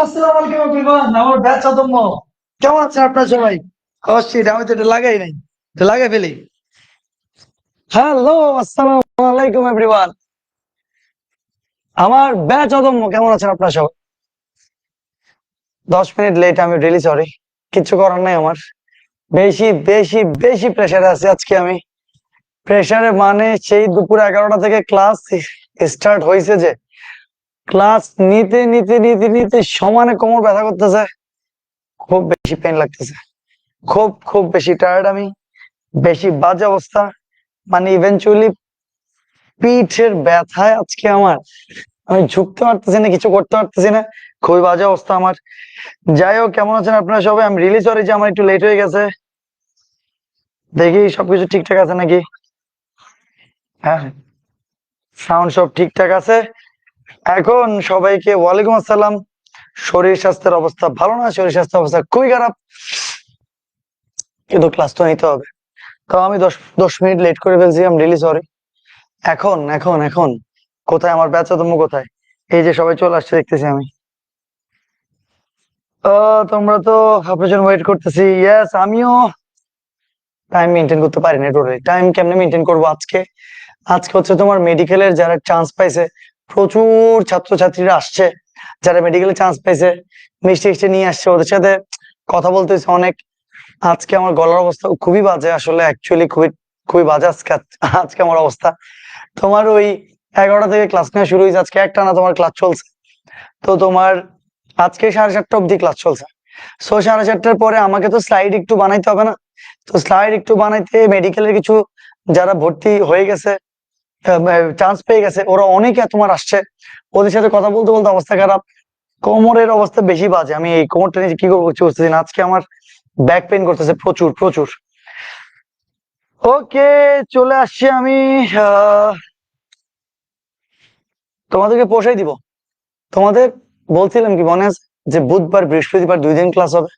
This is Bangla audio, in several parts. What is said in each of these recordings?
আসসালামু আলাইকুম এভরিওয়ান, আমার ব্যাচ অদম্য। কেমন আছেন আপনারা সবাই? অবশ্যই আমি তো এটা লাগাই নাই, তো লাগাই ফেলি। হ্যালো, আসসালামু আলাইকুম এভরিওয়ান, আমার ব্যাচ অদম্য। কেমন আছেন আপনারা সবাই? 10 মিনিট লেট, আমি রিয়েলি সরি। কিচ্ছু করার নাই আমার। বেশি বেশি বেশি প্রেসারে আছি আজকে আমি। প্রেসারে মানে সেই দুপুর 11টা থেকে ক্লাস স্টার্ট হয়েছে, যে ক্লাস নিতে নিতে নিতে নিতে সমানে কোমর ব্যথা করতেছে, খুব বেশি পেন লাগতেছে, খুব খুব বেশি টায়ার্ড আমি। বেশি বাজে অবস্থা, মানে ইভেনচুয়ালি পিঠের ব্যথায় আজকে আমার, আমি ঝুঁকতে পারতেছি না, কিছু করতে পারতেছি না। খুবই বাজে অবস্থা আমার। যাই হোক, কেমন আছেন আপনারা সবাই? আমি রিয়েলি সরি যে আমার একটু লেট হয়ে গেছে। দেখি সবকিছু ঠিকঠাক আছে নাকি। হ্যাঁ, সাউন্ড সব ঠিকঠাক আছে। এখন সবাইকে ওয়ালাইকুম আসসালাম। শরীর স্বাস্থ্যের অবস্থা ভালো না, শরীর স্বাস্থ্যের অবস্থা খুবই খারাপ, কিন্তু ক্লাস তো নিতে হবে। তো আমি দশ দশ মিনিট লেট করে ফেলছি, আমি রিয়েলি সরি। এখন এখন এখন কোথায় আমার ব্যস্ততম, কোথায়? এই যে সবাই চলে আসছে দেখতেছি আমি। তোমরা তো আপনার জন্য ওয়েট করতেছি। ইয়েস, আমিও টাইম মেনটেন করতে পারি না টোটালি। টাইম কেমনে মেনটেন করবো আজকে? আজকে হচ্ছে তোমার মেডিকেলের যারা চান্স পাইছে, প্রচুর ছাত্রছাত্রীরা আসছে, যারা মেডিকেলে চান্স পাইছে, মিষ্টি মিষ্টি নিয়ে আসছে, ওদের সাথে কথা বলতেছে অনেক। আজকে আমার গলার অবস্থা খুবই বাজে, আসলে অ্যাকচুয়ালি খুবই খুবই বাজে আজকে। আজকে আমার অবস্থা, তোমার ওই 11টা থেকে ক্লাস নেওয়া শুরু হয়েছে, আজকে একটা না তোমার ক্লাস চলছে। তো তোমার আজকে 7:30 অব্দি ক্লাস চলছে। 7:30টার পরে আমাকে তো স্লাইড একটু বানাইতে হবে না? তো স্লাইড একটু বানাইতে মেডিকেলের কিছু যারা ভর্তি হয়ে গেছে, চান্স পেয়ে গেছে, ওরা অনেকে তোমার আসছে। ওদের সাথে কথা বলতে বলতে অবস্থা খারাপ, কোমরের অবস্থা বেশি বাজে। আমি এই কোমরটা নিয়ে কি করবো কিছু বুঝতেছি না। আজকে আমার ব্যাক পেইন করতেছে প্রচুর প্রচুর। ওকে, চলে আসছি আমি। আহ, তোমাদেরকে পোষাই দিব। তোমাদের বলছিলাম কি মনে আছে, যে বুধবার বৃহস্পতিবার 2 দিন ক্লাস হবে।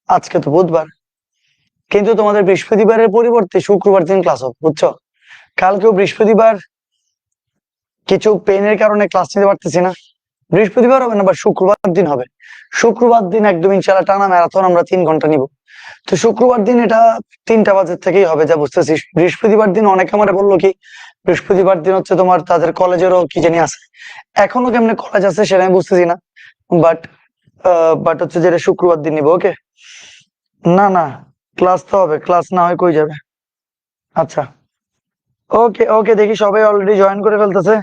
আজকে তো বুধবার, কিন্তু তোমাদের বৃহস্পতিবারের পরিবর্তে শুক্রবার দিন ক্লাস হবে, বুঝছো? কালকেও বৃহস্পতিবার কিছু পেনের কারণে ক্লাস নিতে পারতেছি না। বৃহস্পতিবার হবে না, বা শুক্রবার দিন হবে। শুক্রবার দিন একদম ইনশাল্লাহ টানা ম্যারাথন আমরা 3 ঘন্টা নিব। তো শুক্রবার দিন এটা 3টা বাজে থেকেই হবে যা বুঝতেছি। বৃহস্পতিবার দিন অনেকে আমার বললো কি, বৃহস্পতিবার দিন হচ্ছে তোমার তাদের কলেজেরও কি জানি আছে, এখনো কেমনে কলেজ আছে সেটা আমি বুঝতেছি না। বাট বাট হচ্ছে যেটা শুক্রবার দিন নিবো। ওকে, না না, ক্লাস তো হবে, ক্লাস না হয় কই যাবে। আচ্ছা, ওকে ওকে, দেখি সবাই অলরেডি জয়েন করে ফেলতেছে।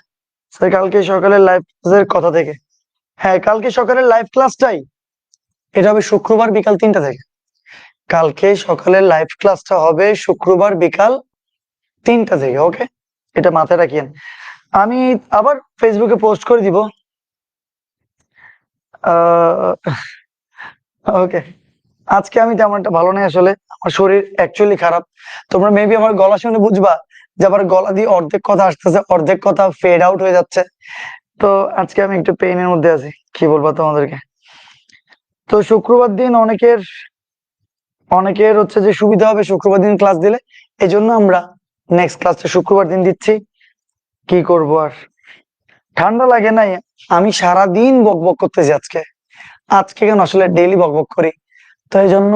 স্যার কালকে সকালের লাইভ ক্লাসের কথা থেকে, হ্যাঁ কালকে সকালের লাইভ ক্লাসটাই, এটা হবে শুক্রবার বিকাল 3টা থেকে। কালকে সকালের লাইভ ক্লাসটা হবে শুক্রবার বিকাল 3টা থেকে। ওকে, এটা মাথায় রাখিয়েন। আমি আবার ফেসবুকে পোস্ট করে দিব। ওকে, আজকে আমি তেমন একটা ভালো নেই আসলে, আমার শরীর অ্যাকচুয়ালি খারাপ। তোমরা মেবি আমার গলা শুনে বুঝবা যে আবার গলা দিয়ে অর্ধেক কথা আসতেছে, অর্ধেক কথা ফেড আউট হয়ে যাচ্ছে। তো আজকে আমি একটু পেইনের মধ্যে আছি, কি বলবো তোমাদেরকে। তো শুক্রবার দিন অনেকের অনেকের হচ্ছে যে সুবিধা হবে শুক্রবার দিন ক্লাস দিলে, এই জন্য আমরা নেক্সট ক্লাসটা শুক্রবার দিন দিচ্ছি। কি করব আর, ঠান্ডা লাগে নাই। আমি সারাদিন বক বক করতেছি আজকে। আজকে কেন, আসলে ডেইলি বক বক করি, তো এই জন্য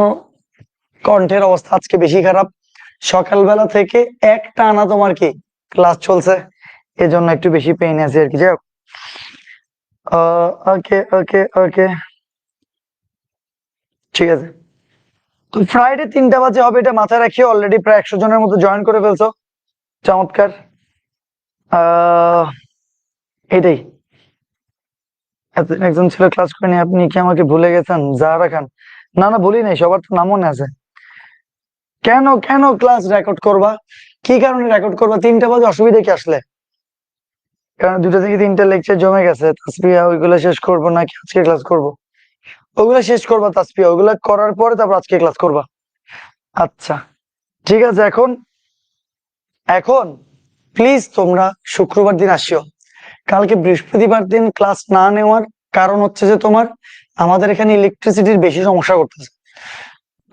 কণ্ঠের অবস্থা আজকে বেশি খারাপ। সকালবেলা থেকে একটা আনা তোমার কি ক্লাস চলছে, এজন্য একটু বেশি পেইন আছে আর কি। যাই হোক, ওকে ওকে ওকে, ঠিক আছে। তো ফ্রাইডে 3টা বাজে হবে, এটা মাথায় রাখিও। অলরেডি প্রায় 100 জনের মতো জয়েন করে ফেলছো, চমৎকার। আহ এটাই, এতদিন একজন ছিল ক্লাস করেনি, আপনি কি আমাকে ভুলে গেছেন জাহারা খান? না না, ভুলি নাই, সবার তো নাম মনে আছে। কেন কেন ক্লাস রেকর্ড করবা? কি কারণে রেকর্ড করবা? 3টা বাজে অসুবিধা কি আসলে? কারণ 2টা থেকে 3টা লেকচার জমে গেছে, তাসপিয়া ওইগুলো শেষ করবো নাকি আজকে ক্লাস করব? ওগুলো শেষ করবা তাসপিয়া, ওগুলো করার পরে তারপর আজকে ক্লাস করবা। আচ্ছা, ঠিক আছে। এখন এখন প্লিজ তোমরা শুক্রবার দিন আসিও। কালকে বৃহস্পতিবার দিন ক্লাস না নেওয়ার কারণ হচ্ছে যে তোমার আমাদের এখানে ইলেকট্রিসিটির বেশি সমস্যা করতেছে।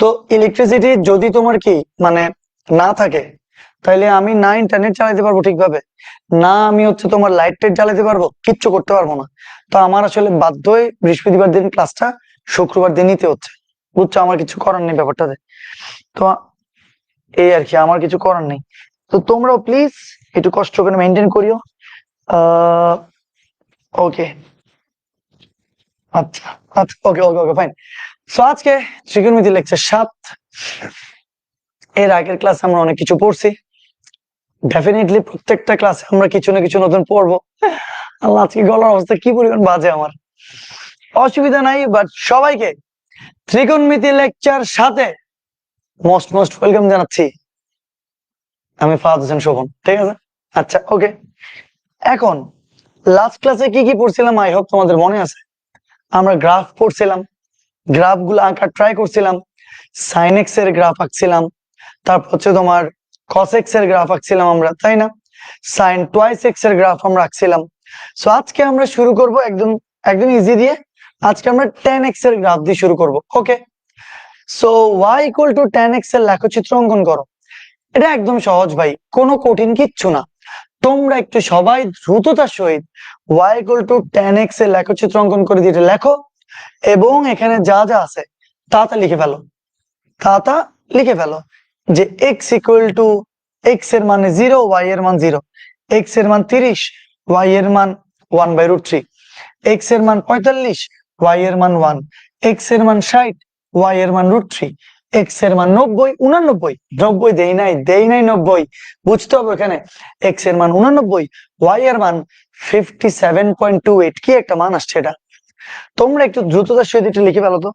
তো ইলেকট্রিসিটি যদি তোমার কি মানে না থাকে, তাইলে আমি না ইন্টারনেট চালাতে পারবো ঠিকভাবে, না আমি হচ্ছে তোমার লাইট টাইট জ্বালাতে পারবো, কিচ্ছু করতে পারবো না। তো আমার আসলে বাধ্য হয়ে বৃহস্পতিবার দিন ক্লাসটা শুক্রবার দিন নিতে হচ্ছে, বুঝছো? আমার কিছু করার নেই ব্যাপারটাতে। তো এই আর কি, আমার কিছু করার নেই। তো তোমরাও প্লিজ একটু কষ্ট করে মেনটেন করিও। ওকে, আচ্ছা আচ্ছা, ওকে ওকে ওকে, ফাইন। সো আজকে ত্রিকোণমিতি লেকচার 7। এর আগের ক্লাসে আমরা অনেক কিছু পড়ছি, ডেফিনেটলি প্রত্যেকটা ক্লাসে আমরা কিছু না কিছু নতুন পড়বো। আল্লাহ, আজকে গলার অবস্থা কি পরিমাণ বাজে আমার, অসুবিধা নাই। বাট সবাইকে ত্রিকোণমিতি লেকচার 7-এ মোস্ট মোস্ট ওয়েলকাম জানাচ্ছি। আমি ফাহাদ হোসেন শোভন, ঠিক আছে? আচ্ছা, ওকে। এখন লাস্ট ক্লাসে কি কি পড়ছিলাম আই হোপ তোমাদের মনে আছে। আমরা গ্রাফ পড়ছিলাম, গ্রাফ গুলো আঁকার ট্রাই করছিলাম, সাইন এক্স এর গ্রাফ আঁকছিলাম, তারপর হচ্ছে তোমার কস এক্স এর গ্রাফ আঁকছিলাম আমরা, তাই না? সাইন টুয়াইস এক্স এর গ্রাফ আমরা আঁকছিলাম। সো আজকে আমরা শুরু করব একদম একদম ইজি দিয়ে। আজকে আমরা tan x এর গ্রাফ দিয়ে শুরু করব। Okay, so y equal to tan x এর লেখচিত্র অঙ্কন করো। এটা একদম সহজ ভাই, কোনো কঠিন কিচ্ছু না। তোমরা একটু সবাই দ্রুততার সহিত y equal to tan x এর লেখচিত্র অঙ্কন করে দিয়ে লেখো, এবং এখানে যা যা আছে তা লিখে ফেলো, তা লিখে ফেলো। যে x ইকুয়াল টু x এর মানে 0, y এর মান 0, x এর মান 30, y এর মান 1/√3, x এর মান 45, y এর মান 1, x এর মান 60, y এর মান √3, x এর মান 90, 89, 90 দেই নাই 90, বুঝতে হবে এখানে x এর মান 89, y এর মান 57.28, কি একটা মান আসছে এটা। তোমরা একটু দ্রুততার সহিত এটা লিখে ফেলো তো।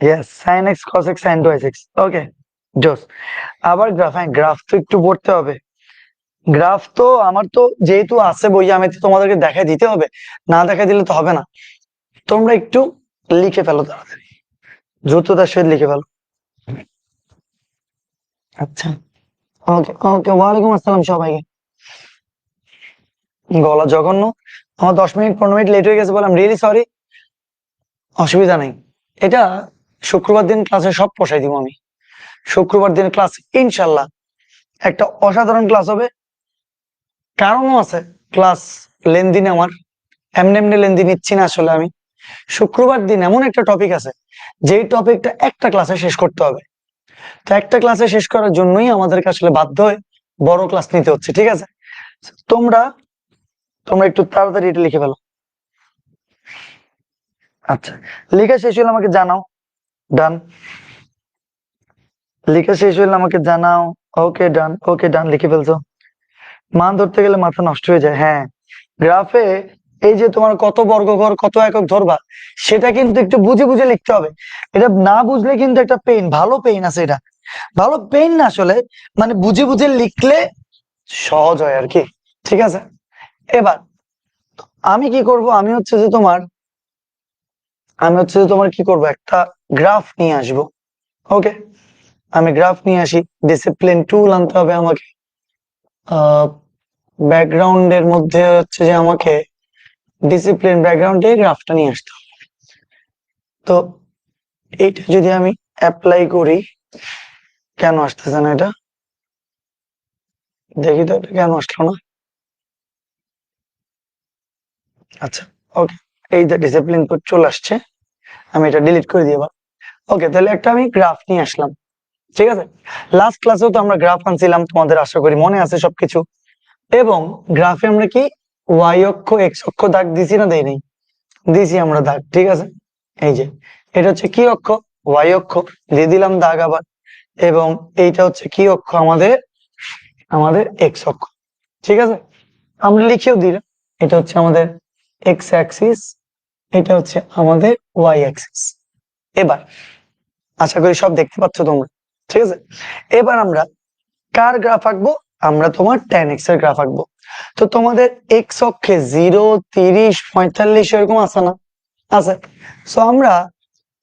Yes, sin x cos x sin 2x, ওকে জোস। আবার গ্রাফ, হ্যাঁ গ্রাফ তো একটু পড়তে হবে। গ্রাফ তো আমার তো যেহেতু আছে বই, আমি তো তোমাদেরকে দেখাই দিতে হবে, না দেখাই দিলে তো হবে না। তোমরা একটু লিখে ফেলো তাড়াতাড়ি, দ্রুততার সহিত লিখে ফেলো। আচ্ছা, ওকে ওকে, ওয়ালাইকুম আসসালাম সবাইকে। গলা জঘন্য, আমার 10 মিনিট 15 মিনিট লেট হয়ে গেছে বলে রিয়েলি সরি। অসুবিধা নেই, এটা শুক্রবার দিন ক্লাসে সব পোষাই দিব আমি। শুক্রবার দিন ক্লাস ইনশাল্লাহ একটা অসাধারণ ক্লাস হবে। কারণও আছে, ক্লাস লেনদিন আমার এমনি এমনি লেনদিন নিচ্ছি না আসলে আমি। শুক্রবার দিন এমন একটা টপিক আছে যেই টপিকটা একটা ক্লাসে শেষ করতে হবে। তো একটা ক্লাসে শেষ করার জন্যই আমাদেরকে আসলে বাধ্য হয়ে বড় ক্লাস নিতে হচ্ছে, ঠিক আছে? তোমরা তোমরা একটু তাড়াতাড়ি এটা লিখে ফেলো। আচ্ছা, লেখা শেষ হলে আমাকে জানাও। ডান, লেখা শেষ হলে আমাকে জানাও। ওকে ডান, ওকে ডান, লিখে ফেলছো। মান ধরতে গেলে মাথা নষ্ট হয়ে যায়। হ্যাঁ, গ্রাফে এই যে তোমার কত বর্গঘর কত একক ধরবা, সেটা কিন্তু একটু বুঝে বুঝে লিখতে হবে। এটা না বুঝলে কিন্তু একটা পেইন, ভালো পেইন আছে, এটা ভালো পেইন না আসলে, মানে বুঝে বুঝে লিখলে সহজ হয় আর কি, ঠিক আছে? এবার আমি কি করব, আমি হচ্ছে যে তোমার কি করব, একটা গ্রাফ নিয়ে আসবো। ওকে, আমি গ্রাফ নিয়ে আসি। ডিসিপ্লিন টুল আনতে হবে আমাকে, ব্যাকগ্রাউন্ডের মধ্যে হচ্ছে যে আমাকে ডিসিপ্লিন ব্যাকগ্রাউন্ডে গ্রাফটা নিয়ে আসতে হবে। তো এইটা যদি আমি অ্যাপ্লাই করি, কেন আসতেছে না এটা, দেখি তো এটা কেন আসলো না। আচ্ছা, ওকে, এই যে ডিসিপ্লিন কোড চলে আসছে, আমি এটা ডিলিট করে দিয়ে। ওকে, তাহলে একটা আমি গ্রাফ নিয়ে আসলাম, ঠিক আছে? লাস্ট ক্লাসেও তো আমরা গ্রাফ আনছিলাম, তোমাদের আশা করি মনে আছে সবকিছু। এবং গ্রাফে আমরা কি ওয়াই অক্ষ এক্স অক্ষ দাগ দিছি না দেই নাই? দিছি আমরা দাগ, ঠিক আছে? এই যে এটা হচ্ছে কি অক্ষ, ওয়াই অক্ষ, দিয়ে দিলাম দাগ আবার। এবং এইটা হচ্ছে কি অক্ষ, আমাদের আমাদের এক্স অক্ষ, ঠিক আছে? আমরা লিখেও দিলাম, এটা হচ্ছে আমাদের এক্স অ্যাক্সিস, এটা হচ্ছে আমাদের ওয়াই অ্যাক্সিস। এবার আশা করি সব দেখতে পাচ্ছ তোমরা, ঠিক আছে? এবার আমরা কার গ্রাফ আঁকবো, আমরা তোমার tan x এর গ্রাফ আঁকবো। তো তোমাদের এক্স অক্ষে 0, 30, 45 এরকম আছে না? আছে। সো আমরা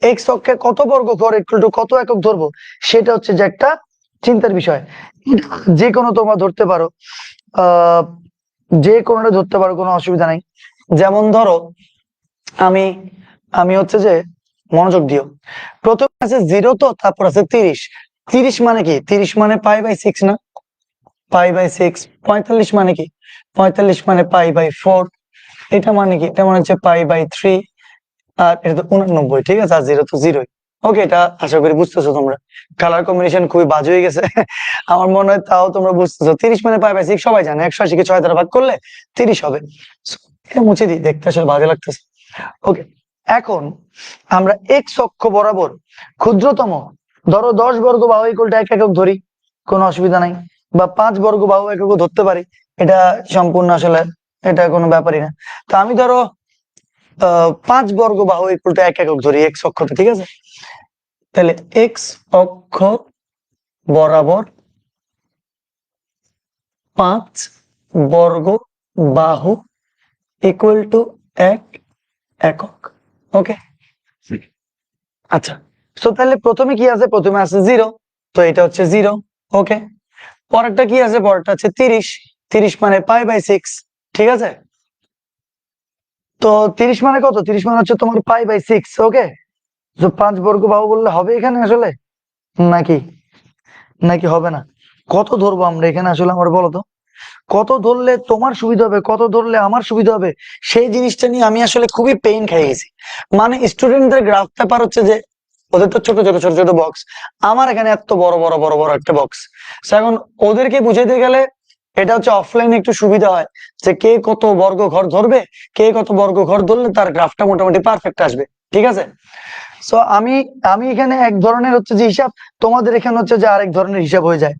এক্স অক্ষে কত বর্গঘর ইকুয়াল টু কত একক ধরবো, সেটা হচ্ছে যে একটা চিন্তার বিষয়। যে কোনো তোমরা ধরতে পারো, যে কোনোটা ধরতে পারো, কোনো অসুবিধা নাই। যেমন ধরো আমি আমি হচ্ছে যে মনোযোগ দিও। প্রথমে আছে 0, তো তারপর আছে 30। 30 মানে কি? 30 মানে π/6 না? π/6। 45 মানে কি? 45 মানে π/4। এটা মানে কি? এটা মানে হচ্ছে π/3। আর এটা তো 89, ঠিক আছে, আর 0 তো 0ই। ওকে, এটা আশা করি বুঝতেছো তোমরা। কালার কম্বিনেশন খুবই বাজে হয়ে গেছে আমার মনে হয়, তাও তোমরা বুঝতেছো। 30 মানে π/6 সবাই জানে, 180 কে 6 দ্বারা ভাগ করলে 30 হবে। এটা মুছে দিই, দেখতে আসলে বাজে লাগতেছে। ওকে, এখন আমরা এক্স অক্ষ বরাবর ক্ষুদ্রতম, ধরো 10 বর্গ বাহু ইকুয়াল টু 1 একক ধরি, কোনো অসুবিধা নাই, বা 5 বর্গ বাহু একক ধরতে পারি, এটা সম্পূর্ণ আসলে এটা কোনো ব্যাপারই না। তো আমি ধরো 5 বর্গ বাহু ইকুয়াল টু 1 একক ধরি এক্স অক্ষতে, ঠিক আছে? তাহলে এক্স অক্ষ বরাবর 5 বর্গ বাহু ইকুয়াল টু 1 একক। ওকে, আচ্ছা, তো তাহলে প্রথমে কি আছে? প্রথমে আছে 0, তো এটা হচ্ছে 0। ওকে, পরেরটা কি আছে? পরেরটা হচ্ছে 30। 30 মানে π/6, ঠিক আছে? তো 30 মানে কত? 30 মানে হচ্ছে তোমার π/6। ওকে, তো 5 বর্গ বাহু বললে হবে এখানে আসলে, নাকি নাকি হবে না? কত ধরবো আমরা এখানে আসলে, আমার বলো তো, কত ধরলে তোমার সুবিধা হবে, কত ধরলে আমার সুবিধা হবে, সেই জিনিসটা নিয়ে আমি আসলে খুবই পেইন খেয়ে গেছি। মানে স্টুডেন্টদের গ্রাফ পেপার হচ্ছে যে ওদের তো ছোট ছোট ছোট ছোট বক্স, আমার এখানে এত বড় বড় বড় বড় একটা বক্স। এখন ওদেরকে বুঝাইতে গেলে এটা হচ্ছে অফলাইনে একটু সুবিধা হয়, যে কে কত বর্গ ঘর ধরবে, কে কত বর্গ ঘর ধরলে তার গ্রাফটা মোটামুটি পারফেক্ট আসবে, ঠিক আছে? সো আমি আমি এখানে এক ধরনের হচ্ছে যে হিসাব, তোমাদের এখানে হচ্ছে যে আরেক ধরনের হিসাব হয়ে যায়।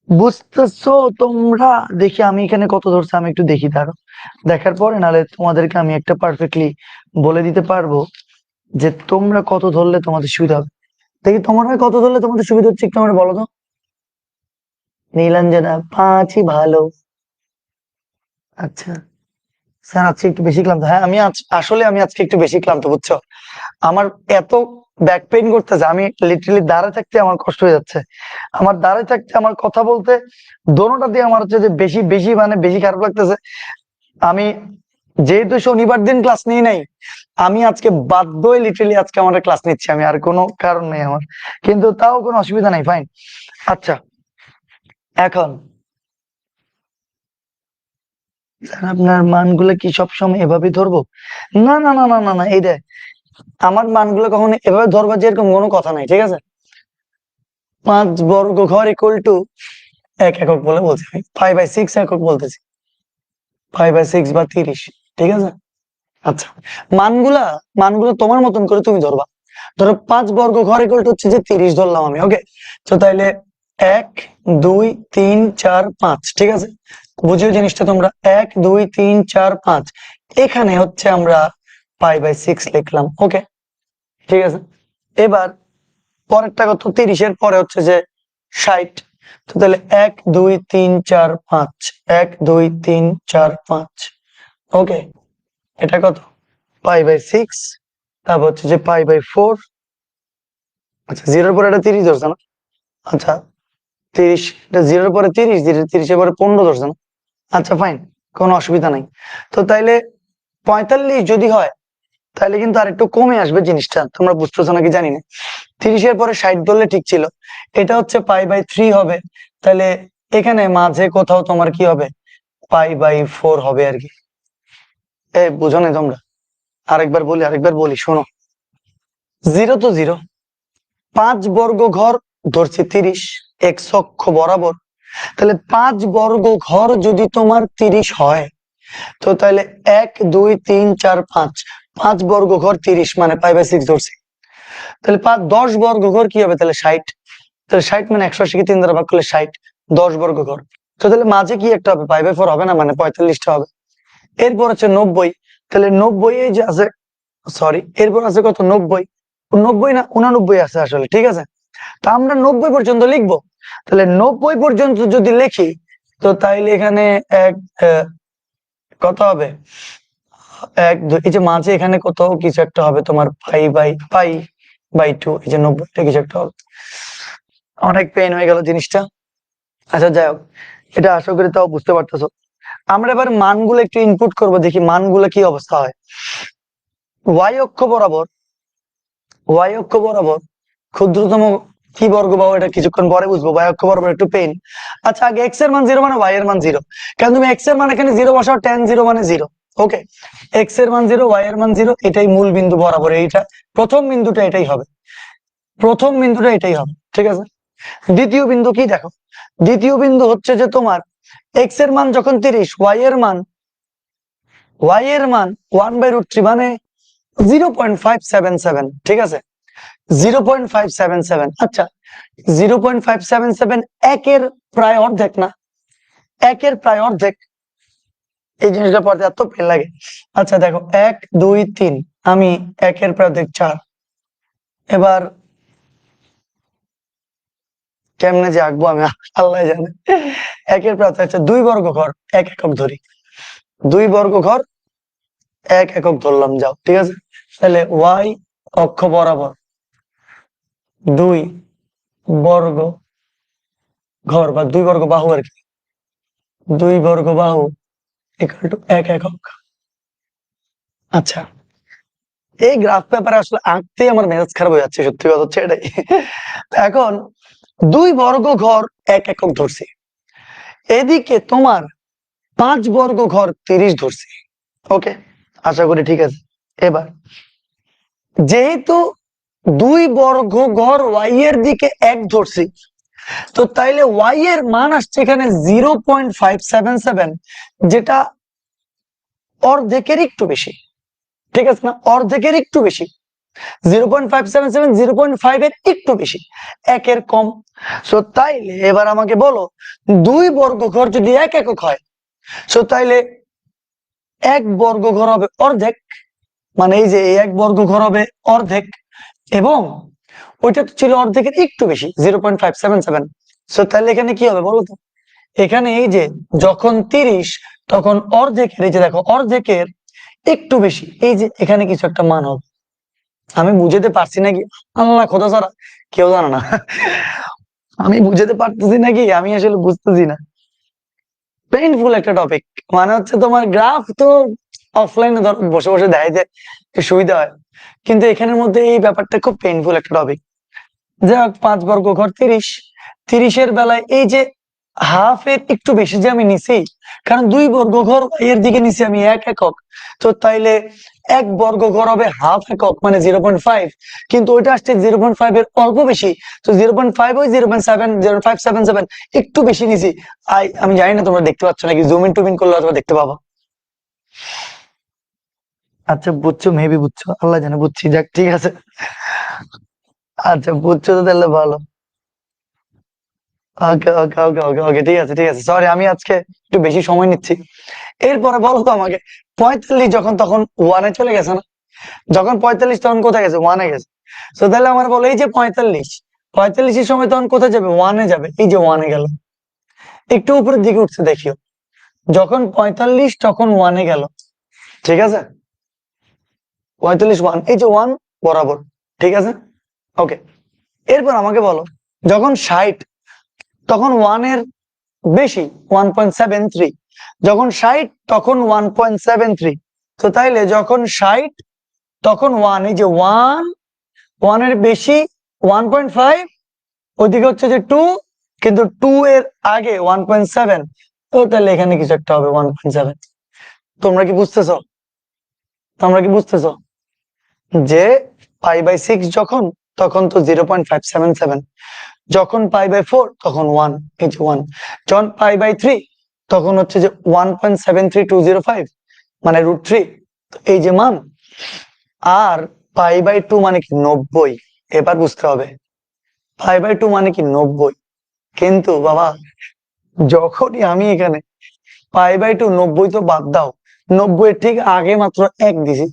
বুঝতেছো তোমরা? দেখি আমি এখানে কত ধরছি, আমি একটু দেখি, দাঁড়ো, দেখার পরে নাহলে তোমাদেরকে আমি একটা পারফেক্টলি বলে দিতে পারবো যে তোমরা কত ধরলে তোমাদের সুবিধা হবে। দেখি তোমরা কত ধরলে তোমাদের সুবিধা হচ্ছে, একটু আমরা বলো তো। নীলাঞ্জনা 5ই ভালো। আচ্ছা স্যার, আজকে একটু বেশি ক্লান্ত। হ্যাঁ, আসলে আমি আজকে একটু বেশি ক্লান্ত, বুঝছো? আমার এত ব্যাক পেইন করতেছে, আমি লিটারালি দাঁড়ায় থাকতে আমার কষ্ট হয়ে যাচ্ছে। আমার দাঁড়ায় থাকতে, আমার কথা বলতে, দোনোটা দিয়ে আমার হচ্ছে যে বেশি বেশি মানে বেশি খারাপ লাগতেছে। আমি যেহেতু শনিবার দিন ক্লাস নিয়ে নাই, আমি আজকে বাধ্য হয়ে লিটারালি আজকে আমার ক্লাস নিচ্ছি আমি, আর কোনো কারণ নেই আমার, কিন্তু তাও কোনো অসুবিধা নাই, ফাইন। আচ্ছা, এখন আপনার মানগুলো কি সবসময় এভাবে ধরবো? না না না না না না, এই দেখ, আমার মানগুলো কখনো এভাবে ধরবা যে এরকম কোনো কথা নাই, ঠিক আছে? 5 বর্গ ঘর ইকুয়াল টু 1 একক বলে বলছি, আমি 5/6 একক বলতেছি, 5/6 বা 30, ঠিক আছে? আচ্ছা, মানগুলা মানগুলো তোমার মতন করে তুমি ধরবা। ধরো 5 বর্গ ঘর ইকুয়াল টু হচ্ছে যে 30 ধরলাম আমি। ওকে, তো তাইলে 1 2 3 4 5, ঠিক আছে? বুঝিও জিনিসটা তোমরা, 1 2 3 4 5, এখানে হচ্ছে আমরা π/6 লিখলাম। ওকে, ঠিক আছে। এবার পরেরটা কত? 30 এর পরে হচ্ছে যে 60। তো তাহলে 1 2 3 4 5, 1 2 3 4 5। ওকে, এটা কত? π/6। তারপর হচ্ছে যে π/4। আচ্ছা, 0-র পরে এটা 30 ধরছে না? আচ্ছা, 30, এটা 0-র পরে 30, 30-এর পরে 15 ধরছে না? আচ্ছা ফাইন, কোনো অসুবিধা নাই। তো তাইলে 45 যদি হয়, তাহলে কিন্তু আর একটু কমে আসবে জিনিসটা, তোমরা বুঝতেছো নাকি জানি না। 30-এর পরে 60 ধরলে ঠিক ছিল, এটা হচ্ছে π/3 হবে। তাহলে এখানে মাঝে কোথাও তোমার কি হবে? π/4 হবে আর কি। বুঝো না তোমরা? আরেকবার বলি, শোনো। 0 তো 0, 5 বর্গ ঘর ধরছি 30 এক্স অক্ষ বরাবর। তাহলে 5 বর্গ ঘর যদি তোমার 30 হয়, তো তাহলে 1 2 3 4 5, 5 বর্গ ঘর 30 মানে π/6 ধরছি। তাহলে 10 বর্গ ঘর কি হবে? তাহলে 60। তাহলে 60 মানে 180 কে 3 দ্বারা ভাগ করলে 60, 10 বর্গ ঘর। তো তাহলে মাঝে কি একটা হবে? π/4 হবে না, মানে 45টা হবে। এরপর হচ্ছে 90। তাহলে 90 এই যে আছে, সরি, এরপর আছে কত? 90। 90 না 89 আছে আসলে, ঠিক আছে? তা আমরা 90 পর্যন্ত লিখবো। তাহলে 90 পর্যন্ত যদি লিখি, তো তাইলে এখানে এক কত হবে? 1 2, এই যে মাঝে এখানে কত কিছু একটা হবে তোমার, π/2, এই যে 90টা কিছু একটা হবে। অনেক পেন হয়ে গেল জিনিসটা। আচ্ছা যাই হোক, এটা আশা করি তাও বুঝতে পারতেছো। আমরা এবার মানগুলো একটু ইনপুট করব, দেখি মানগুলো কি অবস্থা হয়। ওয়াই অক্ষ বরাবর ক্ষুদ্রতম কি বর্গ পাবো এটা কিছুক্ষণ পরে বুঝবো। ওয়াই অক্ষ বরাবর একটু পেন। আচ্ছা, আগে এক্স এর মান 0 মানে ওয়াই এর মান 0, কারণ তুমি এক্স এর মান এখানে 0 বসাও, tan 0 মানে 0। ওকে, এক্স এর মান 0, ওয়াই এর মান 0, এটাই মূল বিন্দু বরাবর। এইটা প্রথম বিন্দুটা এটাই হবে, ঠিক আছে। দ্বিতীয় বিন্দু কি দেখো, দ্বিতীয় বিন্দু হচ্ছে যে তোমার এক্স এর মান যখন 30, ওয়াই এর মান 1/√3 মানে 0.577, ঠিক আছে, 0.577। আচ্ছা, 0.577 একের প্রায় অর্ধেক না, একের প্রায় অর্ধেক। এই জিনিসটা পড়তে এত পেন লাগে। আচ্ছা দেখো, 1 2 3, আমি একের প্রায় অর্ধেক 4। এবার কেমনে যে আঁকবো আমি আল্লাহ জানে। একের প্রায় অর্ধেক, আচ্ছা 2 বর্গ ঘর 1 একক ধরি, 2 বর্গ ঘর 1 একক ধরলাম, যাও, ঠিক আছে। তাহলে ওয়াই অক্ষ বরাবর 2 বর্গ ঘর বা 2 বর্গ বাহু আর কি, 2 বর্গ বাহু ইকুয়াল টু 1 একক। আচ্ছা, এই গ্রাফ পেপারে আসলে আঁকতেই আমার মেজাজ খারাপ হয়ে যাচ্ছে, সত্যি কথা হচ্ছে এটাই। এখন 2 বর্গ ঘর 1 একক ধরছি, এদিকে তোমার 5 বর্গ ঘর 30 ধরছি। ওকে, আশা করি ঠিক আছে। এবার যেহেতু 2 বর্গ ঘর ওয়াই এর দিকে 1 ধরছি, তো তাইলে ওয়াই এর মান আসছে এখানে 0.577, যেটা অর্ধেকের একটু বেশি, ঠিক আছে না, অর্ধেকের একটু বেশি। 0.577 0.5 এর একটু বেশি, একের কম। সো তাইলে এবার আমাকে বলো, 2 বর্গ ঘর যদি 1 একক হয়, সো তাইলে 1 বর্গ ঘর হবে অর্ধেক, মানে এই যে 1 বর্গ ঘর হবে অর্ধেক, এবং ওইটা তো ছিল অর্ধেকের একটু বেশি 0.577। সো তাহলে এখানে কি হবে বলো তো, এখানে এই যে যখন 30 তখন অর্ধেকের, এই যে দেখো অর্ধেকের একটু বেশি, এই যে এখানে কিছু একটা মান হবে। আমি বুঝাতে পারছি নাকি, আল্লাহ খোদা ছাড়া কেউ জানে না। আমি বুঝাতে পারতেছি নাকি, আমি আসলে বুঝতেছি না। পেইনফুল একটা টপিক, মানে হচ্ছে তোমার গ্রাফ তো অফলাইনে ধর বসে বসে দেখাইতে সুবিধা হয়, কিন্তু এখানের মধ্যে এই ব্যাপারটা খুব পেইনফুল একটা টপিক। যাই হোক, 5 বর্গ ঘর 30, 30 এর বেলায় এই যে হাফ এর একটু বেশি যে আমি নিছি, কারণ 2 বর্গ ঘর এর দিকে নিছি আমি 1 একক, তো তাইলে 1 বর্গ ঘর হবে হাফ একক মানে 0.5, কিন্তু ওইটা আসছে 0.5 এর অল্প বেশি, তো 0.5 ওই 0.577 একটু বেশি নিছি। আমি জানি না তোমরা দেখতে পাচ্ছ নাকি, জুম ইন টুম ইন করলে অথবা দেখতে পাবো। আচ্ছা বুঝছো, মেবি বুঝছো, আল্লাহ জানে বুঝছি, যাক ঠিক আছে। আচ্ছা বুঝছো তো তাহলে ভালো। ওকে ওকে ওকে ওকে ওকে, ঠিক আছে ঠিক আছে, সরি আমি আজকে একটু বেশি সময় নিচ্ছি। এরপরে বলো তো আমাকে, 45 যখন তখন 1-এ চলে গেছে না, যখন 45 তখন কোথায় গেছে, 1-এ গেছে। তো তাহলে আমার বলো, এই যে 45 এর সময় তখন কোথায় যাবে, 1-এ যাবে, এই যে 1-এ গেল, একটু উপরের দিকে উঠছে দেখিও, যখন 45 তখন 1-এ গেল, ঠিক আছে, 45 1, এই যে 1 বরাবর, ঠিক আছে। ওকে, এরপর আমাকে বলো, যখন 60 তখন 1-এর বেশি 1.73, যখন 60 তখন 1.73, তো তাইলে যখন 60 তখন 1, এই যে 1-এর বেশি 1.5, ওইদিকে হচ্ছে যে 2, কিন্তু 2 এর আগে 1.7, তো তাহলে এখানে কিছু একটা হবে 1.7। তোমরা কি বুঝতেছো, যে π/6 যখন, তখন তো 0.577, যখন π/4 তখন 1, এই যে 1, যখন π/3 তখন হচ্ছে যে 1.73205 মানে √3, এই যে মান। আর π/2 মানে কি 90, এবার বুঝতে হবে π/2 মানে কি 90, কিন্তু বাবা যখনই আমি এখানে π/2 90 তো বাদ দাও, 90 এর ঠিক আগে মাত্র 1 দিছি,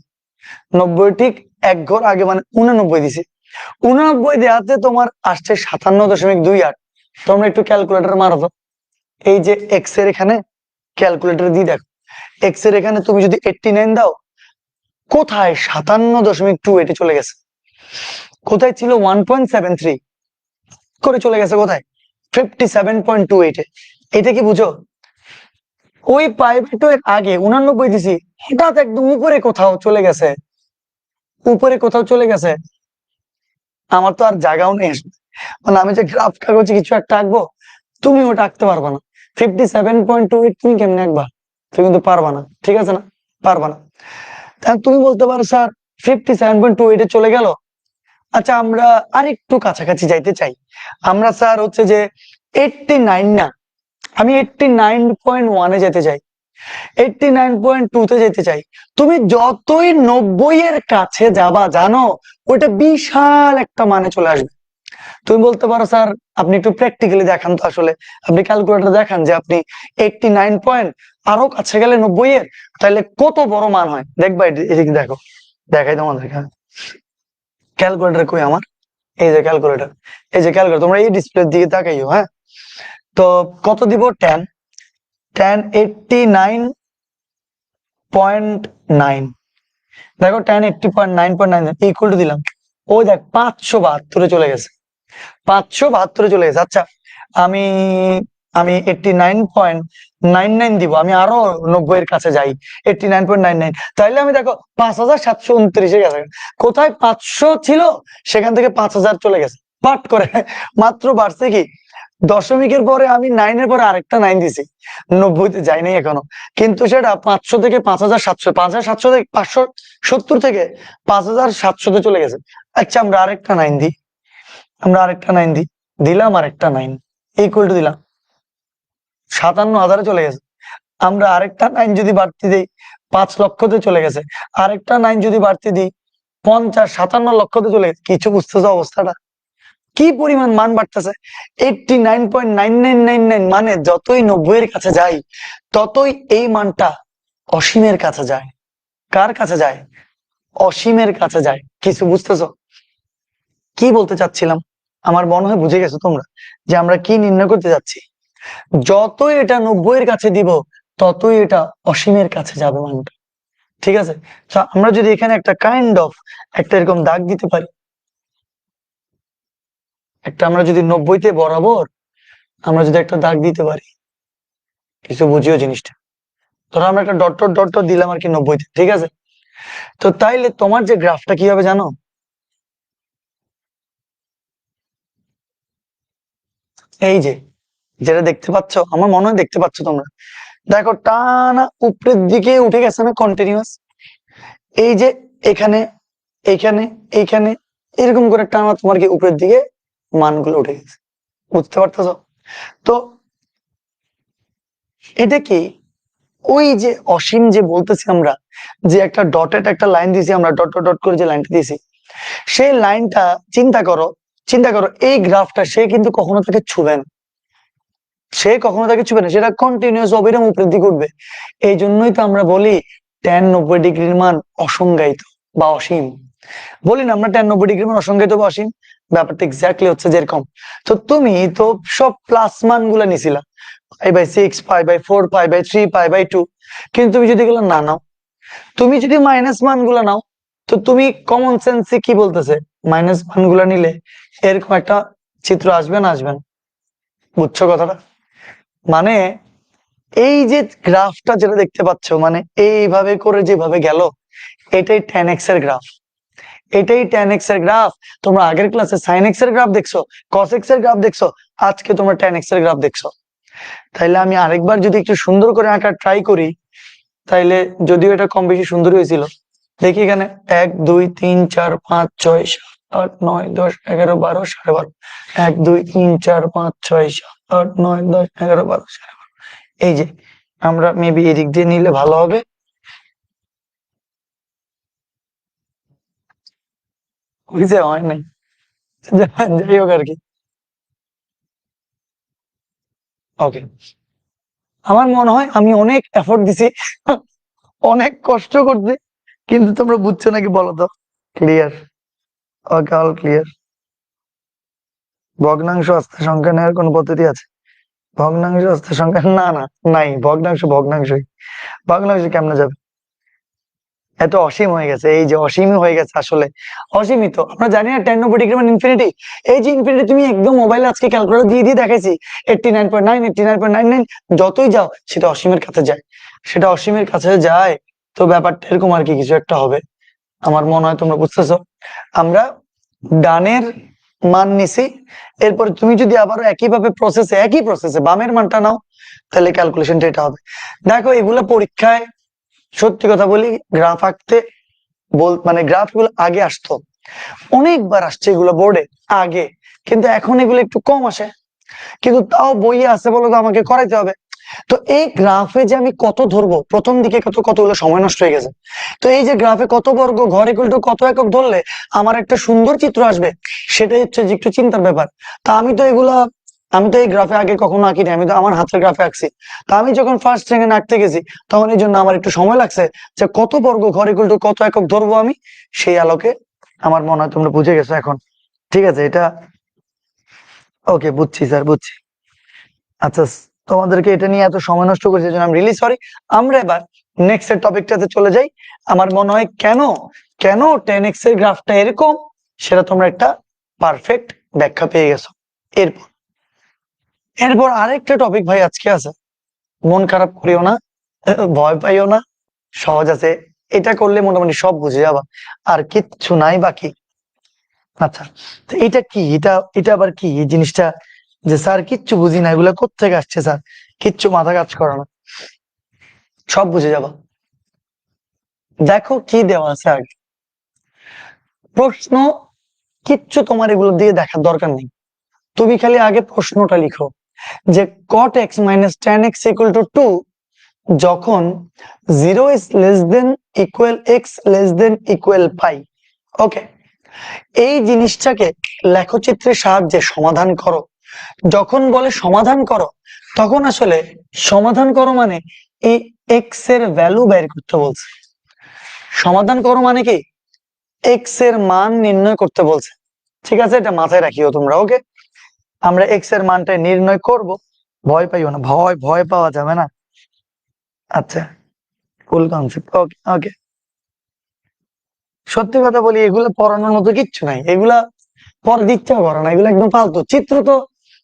90 ঠিক 1 ঘর আগে মানে 89 দিছি, 89 দেওয়াতে তোমার আসছে 57.28। তোমরা একটু ক্যালকুলেটর মারো তো, এই যে এক্স এর এখানে ক্যালকুলেটর দিয়ে দেখো, এক্স এর এখানে তুমি যদি 89 দাও, কোথায় 57.28 চলে গেছে, কোথায় ছিল 1.73 করে চলে গেছে, কোথায় 57.28। এটা কি বুঝো, ওই π/2 এর আগে 89 দিছি, হঠাৎ একদম উপরে কোথাও চলে গেছে, উপরে কোথাও চলে গেছে, আমার তো আর জায়গাও নেই। মানে আমি যে গ্রাফ কাগজে কিছু একটা আঁকবো, তুমি ওটা আঁকতে পারবা না। 57.28 তুমি কেমনে আঁকবা? তুমি কিন্তু পারবা না, ঠিক আছে না? পারবা না। তাহলে তুমি বলতে পারো স্যার 57.28 চলে গেল, আচ্ছা আমরা আরেকটু কাছাকাছি যাইতে চাই, আমরা স্যার হচ্ছে যে 89 না, আমি 89.1 যেতে চাই, 89.2 তে যেতে চাই। তুমি যতই 90 এর কাছে যাবা জানো, ওইটা বিশাল একটা মানে চলে আসবে। তুমি বলতে পারো স্যার আপনি একটু প্র্যাকটিক্যালি দেখান তো, আসলে আপনি ক্যালকুলেটর দেখান যে আপনি 89 পয়েন্ট আরো কাছে গেলে 90 এর তাহলে কত বড় মান হয়, দেখবা এদিকে দেখো, দেখাই তোমাদেরকে। ক্যালকুলেটর কই আমার? এই যে ক্যালকুলেটর, এই যে ক্যালকুলেটর, তোমরা এই ডিসপ্লের দিকে তাকাইও। হ্যাঁ, তো কত দিব? 10, 89.9, দেখো 1080.9.9 ইকুয়াল টু দিলাম, ওই দেখ 572 চলে গেছে, 572 চলে গেছে। আচ্ছা আমি আমি 89.99 দিব, আমি আরো 90 এর কাছে যাই, 89.99, তাইলে আমি দেখো 5729 গেছে। কোথায় 500 ছিল সেখান থেকে 5000 চলে গেছে, পাট করে মাত্র বাড়ছে কি দশমিকের পরে, আমি 9 এর পরে আরেকটা 9 দিছি, 90-তে যাই নাই এখনো, কিন্তু সেটা 500 থেকে 5700, 5700 থেকে 570 থেকে 5700 চলে গেছে। আচ্ছা আমরা আরেকটা 9 দিই, আমরা আরেকটা 9 দিই, দিলাম আরেকটা 9 ইকুয়াল টু দিলাম 57,000 চলে গেছে। আমরা আরেকটা 9 যদি বাড়তি দিই 5 লক্ষতে চলে গেছে, আরেকটা 9 যদি বাড়তি দিই 57 লক্ষতে চলে গেছে। কিছু বুঝতেছো অবস্থাটা? কি পরিমাণ মান বাড়তেছে! 89.9999, মানে যতই 90 এর কাছে যাই ততই এই মানটা অসীমের কাছে যায়। কার কাছে যায়? অসীমের কাছে যায়। কিছু বুঝতেছো কি বলতে চাচ্ছিলাম? আমার মনে হয় বুঝে গেছো তোমরা যে আমরা কি নির্ণয় করতে যাচ্ছি। যতই এটা 90 এর কাছে দিব ততই এটা অসীমের কাছে যাবে মানটা, ঠিক আছে? আমরা যদি এখানে একটা কাইন্ড অফ একটা এরকম দাগ দিতে পারি, একটা আমরা যদি 90-তে বরাবর আমরা যদি একটা দাগ দিতে পারি, কিছু বুঝিও জিনিসটা, ধরো আমরা একটা ডট ডট ডট ডট দিলাম আর কি 90-তে, ঠিক আছে? তো তাইলে তোমার যে গ্রাফটা কি হবে জানো? এই যে যেটা দেখতে পাচ্ছ, আমার মনে হয় দেখতে পাচ্ছ তোমরা, দেখো টানা উপরের দিকে উঠে গেছে না কন্টিনিউয়াস, এই যে এখানে এইখানে এইখানে এরকম করে টানা তোমার কি উপরের দিকে মানগুলো উঠে গেছে, বুঝতে পারতেছো? তো এটা কি ওই যে অসীম যে বলতেছি আমরা, যে একটা ডটেড একটা লাইন দিয়েছি আমরা, ডট ডট ডট করে যে লাইনটা দিয়েছি, সেই লাইনটা চিন্তা করো, চিন্তা করো এই গ্রাফটা সে কিন্তু কখনো তাকে ছুবে না, সে কখনো তাকে ছুবে না, সেটা কন্টিনিউয়াস অবিরাম উপরের দিকে উঠবে। এই জন্যই তো আমরা বলি tan 90 ডিগ্রির মান অসংজ্ঞায়িত বা অসীম। বলি না আমরা tan 90 ডিগ্রির মান অসংজ্ঞায়িত বা অসীম, ব্যাপারটা এক্স্যাক্টলি হচ্ছে যেরকম। তো তুমি তো সব প্লাস মান গুলা নিছিলা, 5/6, 5/4, 5/3, 5/2, কিন্তু তুমি যদি এগুলো না নাও, তুমি যদি মাইনাস মানগুলো নাও, তো তুমি কমন সেন্সে কি বলতেছে, মাইনাস মানগুলো নিলে এরকম একটা চিত্র আসবে না, আসবে না? বুঝছো কথাটা? মানে এই যে গ্রাফটা যেটা দেখতে পাচ্ছ, মানে এইভাবে করে যেভাবে গেল, এটাই tan x এর গ্রাফ, এটাই tan x এর গ্রাফ। তোমরা আগের ক্লাসে sin x এর গ্রাফ দেখছো, cos x এর গ্রাফ দেখছো, আজকে তোমরা tan x এর গ্রাফ দেখছো। তাইলে আমি আরেকবার যদি একটু সুন্দর করে আঁকা ট্রাই করি, তাইলে যদিও এটা কম বেশি সুন্দর হয়েছিল, দেখি এখানে 1 2 3 4 5 6 7 8 9 10 11 12 12.5, 1 2 3 4 5 6 7 8 9 10 11 12 12.5। এই যে আমরা মেবি এদিক দিয়ে নিলে ভালো হবে, বুঝতে হয় নাই, যাই হোক আর কি। ওকে, আমার মনে হয় আমি অনেক এফোর্ট দিছি, অনেক কষ্ট করছি, কিন্তু তোমরা বুঝছো নাকি বলো তো? ক্লিয়ার? ওকে, অল ক্লিয়ার। ভগ্নাংশ আস্তে সংখ্যা নেওয়ার কোন পদ্ধতি আছে? ভগ্নাংশ আস্তে সংখ্যা না না, নাই, ভগ্নাংশ ভগ্নাংশই, ভগ্নাংশ কেমনে যাবে? এত অসীম হয়ে গেছে, এই যে অসীমই হয়ে গেছে, আসলে অসীমিত। আমরা জানি না tan 90 ডিগ্রি মানে ইনফিনিটি, এই যে ইনফিনিটি তুমি একদম মোবাইলে আজকে ক্যালকুলেটর দিয়ে দিয়ে দেখাইছি 89.9, 89.99, যতই যাও সেটা অসীমের কাছে যায়, সেটা অসীমের কাছে যায়। তো ব্যাপারটা এরকম আর কি, কিছু একটা হবে। আমার মনে হয় তোমরা বুঝতেছো। আমরা ডানের মান নিছি, এরপরে তুমি যদি আবারও একই প্রসেসে বামের মানটা নাও, তাহলে ক্যালকুলেশনটা এটা হবে। দেখো এগুলো পরীক্ষায় সত্যি কথা বলি গ্রাফ আঁকতে মানে গ্রাফ গুলো আগে আসতো, অনেকবার আসছে এগুলো বোর্ডে আগে, কিন্তু এখন এগুলো একটু কম আসে, কিন্তু তাও বইয়ে আছে বলো তো আমাকে করাইতে হবে। তো এই গ্রাফে যে আমি কত ধরবো, প্রথম দিকে কতগুলো সময় নষ্ট হয়ে গেছে। তো এই যে গ্রাফে কত বর্গ ঘর ইকুয়াল টু কত একক ধরলে আমার একটা সুন্দর চিত্র আসবে, সেটাই হচ্ছে যে একটু চিন্তার ব্যাপার। তা আমি তো এই গ্রাফে আগে কখনো আঁকিনি, আমি তো আমার হাতের গ্রাফে আঁকছি। তা আমি যখন ফার্স্ট সেকেন্ড আঁকতে গেছি, তখন এই জন্য আমার একটু সময় লাগছে যে কত বর্গ ঘর ইকুয়াল টু কত একক ধরবো আমি, সেই আলোকে আমার মনে হয় তোমরা বুঝে গেছো এখন। ঠিক আছে, এটা ওকে, বুঝছি স্যার, বুঝছি। আচ্ছা, তোমাদেরকে এটা নিয়ে এত সময় নষ্ট করেছে জন্য আমি রিয়েলি সরি। আমরা এবার নেক্সট এর টপিকটাতে চলে যাই। আমার মনে হয় কেন কেন 10x এর গ্রাফটা এরকম, সেটা তোমরা একটা পারফেক্ট ব্যাখ্যা পেয়ে গেছো। এরপর এরপর আরেকটা টপিক ভাই আজকে আছে, মন খারাপ করিও না, ভয় পাইও না, সহজ আছে। এটা করলে মোটামুটি সব বুঝে যাবা, আর কিচ্ছু নাই বাকি। আচ্ছা, তো এটা কি, এটা আবার কি এই জিনিসটা, যে স্যার কিচ্ছু বুঝি না, এগুলা কোত্থেকে আসছে স্যার, কিচ্ছু মাথা কাজ করে না, সব বুঝে যাবা। দেখো কি দেওয়া আছে আগে প্রশ্ন, কিচ্ছু তোমার এগুলো দিয়ে দেখার দরকার নেই, তুমি খালি আগে প্রশ্নটা লিখো যে cot x minus tan x equal to 2 যখন 0 is less than equal x less than equal pi। ওকে, এই জিনিসটাকে লেখচিত্রের সাহায্যে সমাধান করো। যখন বলে সমাধান করো, তখন আসলে সমাধান করো মানে এই এক্স এর ভ্যালু বের করতে বলছে। সমাধান করো মানে কি, এক্স এর মান নির্ণয় করতে বলছে। ঠিক আছে, এটা মাথায় রাখিও তোমরা। ওকে, আমরা এক্স এর মানটা নির্ণয় করব, ভয় পাইও না, ভয় পাওয়া যাবে না। আচ্ছা, ফুল কনসেপ্ট। ওকে ওকে, সত্যি কথা বলি এগুলো পড়ানোর মতো কিচ্ছু নাই, এগুলা পড়ার ইচ্ছাও করে না, এগুলো একদম ফালতু। চিত্র তো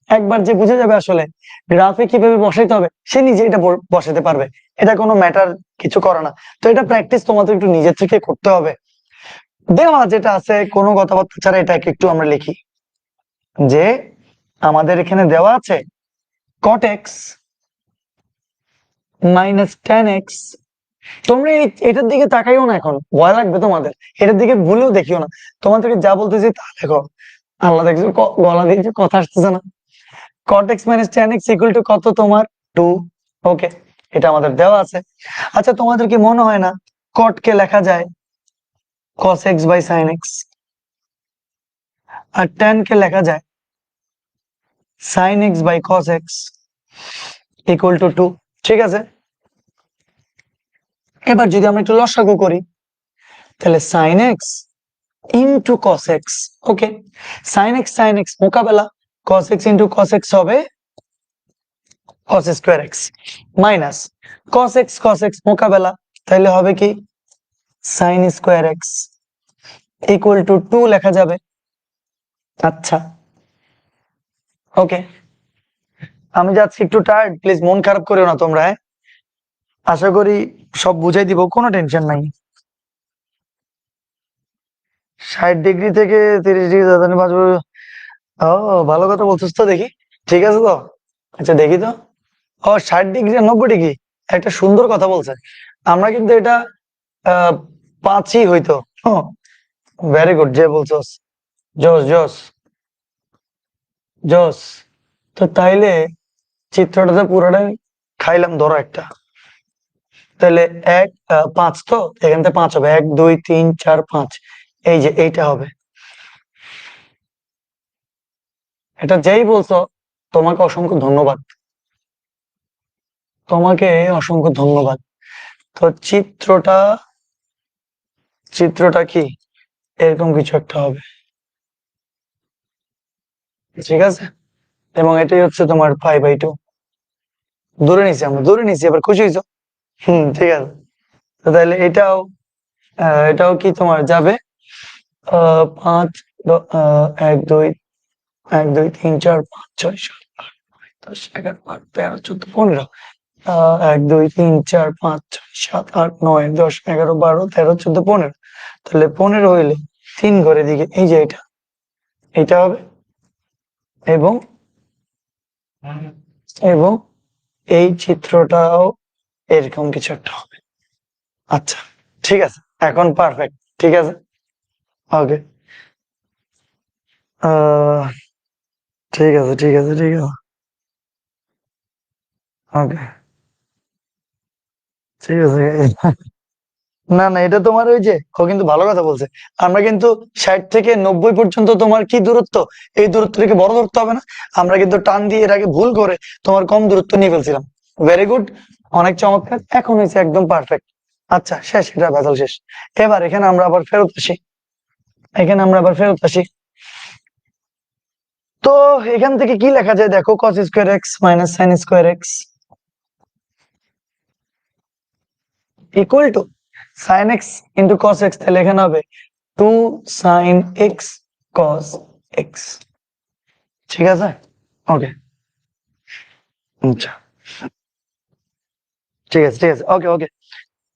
একবার যে বুঝে যাবে আসলে গ্রাফে কিভাবে বসাইতে হবে, সে নিজে এটা বসাতে পারবে, এটা কোনো ম্যাটার কিছু করে না। তো এটা প্র্যাকটিস তোমাদের একটু নিজের থেকে করতে হবে। দেওয়া যেটা আছে কোনো কথাবার্তা ছাড়া এটাকে একটু আমরা লিখি, যে আমাদের এখানে দেওয়া আছে cot x minus tan x। তোমরা এটার দিকে তাকাইও না, এখন ভয় লাগবে তোমাদের, এটার দিকে ভুলেও দেখিও না, তোমাদেরকে যা বলতেছি তা দেখো। আল্লাহ দেখছো গলা দিয়ে যে কথা আসতেছে না। cot x minus tan x equal to কত তোমার 2। ওকে, এটা আমাদের দেওয়া আছে। আচ্ছা, তোমাদের কি মনে হয় না cot কে লেখা যায় cos x by sin x, R tan কে লেখা যায় sin x by cos x equal to 2? ঠিক আছে, এবার যদি আমরা একটু লসাগু করি, তাহলে sin x into cos x। ওকে, sin x মোকাবেলা, cos x into cos x হবে cos square x minus cos x মোকাবেলা, তাহলে হবে কি sin square x equal to 2 লেখা যাবে। আচ্ছা, ওকে, আমি যাচ্ছি, একটু টায়ার্ড, প্লিজ মন খারাপ করিও না তোমরা। আশা করি সব বুঝাই দিব, কোনো টেনশন নাই। 60 ডিগ্রি থেকে 30 ডিগ্রি রাজধানী বাঁচবো, ও ভালো কথা বলছিস তো, দেখি ঠিক আছে তো। আচ্ছা দেখি তো, ও 60 ডিগ্রি আর 90 ডিগ্রি, একটা সুন্দর কথা বলছে। আমরা কিন্তু এটা 5ই হইতো। ভেরি গুড, যে বলছস, জোস জোস জোস। তো তাইলে চিত্রটাতে পুরোটাই খাইলাম, ধরো একটা, তাহলে 5 তো এখান থেকে 5 হবে, 1 2 3 4 5, এই যে এইটা হবে। এটা যেই বলছো তোমাকে অসংখ্য ধন্যবাদ, তোমাকে অসংখ্য ধন্যবাদ। তো চিত্রটা কি এরকম কিছু একটা হবে, ঠিক আছে, এবং এটাই হচ্ছে তোমার π/2। দূরে নিছি, এবার খুশি হয়েছো? ঠিক আছে। তো তাহলে এটাও কি তোমার যাবে 5 1 2 1 2 3 4 5 6 7 8 9 10 11 12 13 14 15, 1 2 3 4 5 6 7 8 9 10 11 12 13 14 15। তাহলে 15 হইলে 3 ঘরে দিকে এই যে এটা হবে, এবং এবং এই চিত্রটাও এরকম কিছু একটা হবে। আচ্ছা ঠিক আছে, এখন পারফেক্ট। ঠিক আছে, ওকে, ঠিক আছে ঠিক আছে ঠিক আছে, ওকে ঠিক আছে। না না, এটা তোমার ওই যে ও কিন্তু ভালো কথা বলছে। আমরা কিন্তু 60 থেকে 90 পর্যন্ত তোমার কি দূরত্ব, এই দূরত্ব থেকে বড় ধরতে হবে না। আমরা কিন্তু টান দিয়ে এর আগে ভুল করে তোমার কম দূরত্ব নিয়ে ফেলছিলাম। ভেরি গুড, অনেক চমৎকার, এখন হয়েছে একদম পারফেক্ট। আচ্ছা শেষ, এটা ব্যাটল শেষ। এবার এখানে আমরা আবার ফেরত আসি। তো এখান থেকে কি লেখা যায় দেখো, cos square x minus sine square x equal to sine x into cos x. তাহলে এখানে হবে 2 সাইন এক্স কস এক্স। ঠিক আছে, ওকে, আচ্ছা ঠিক আছে ঠিক আছে, ওকে ওকে।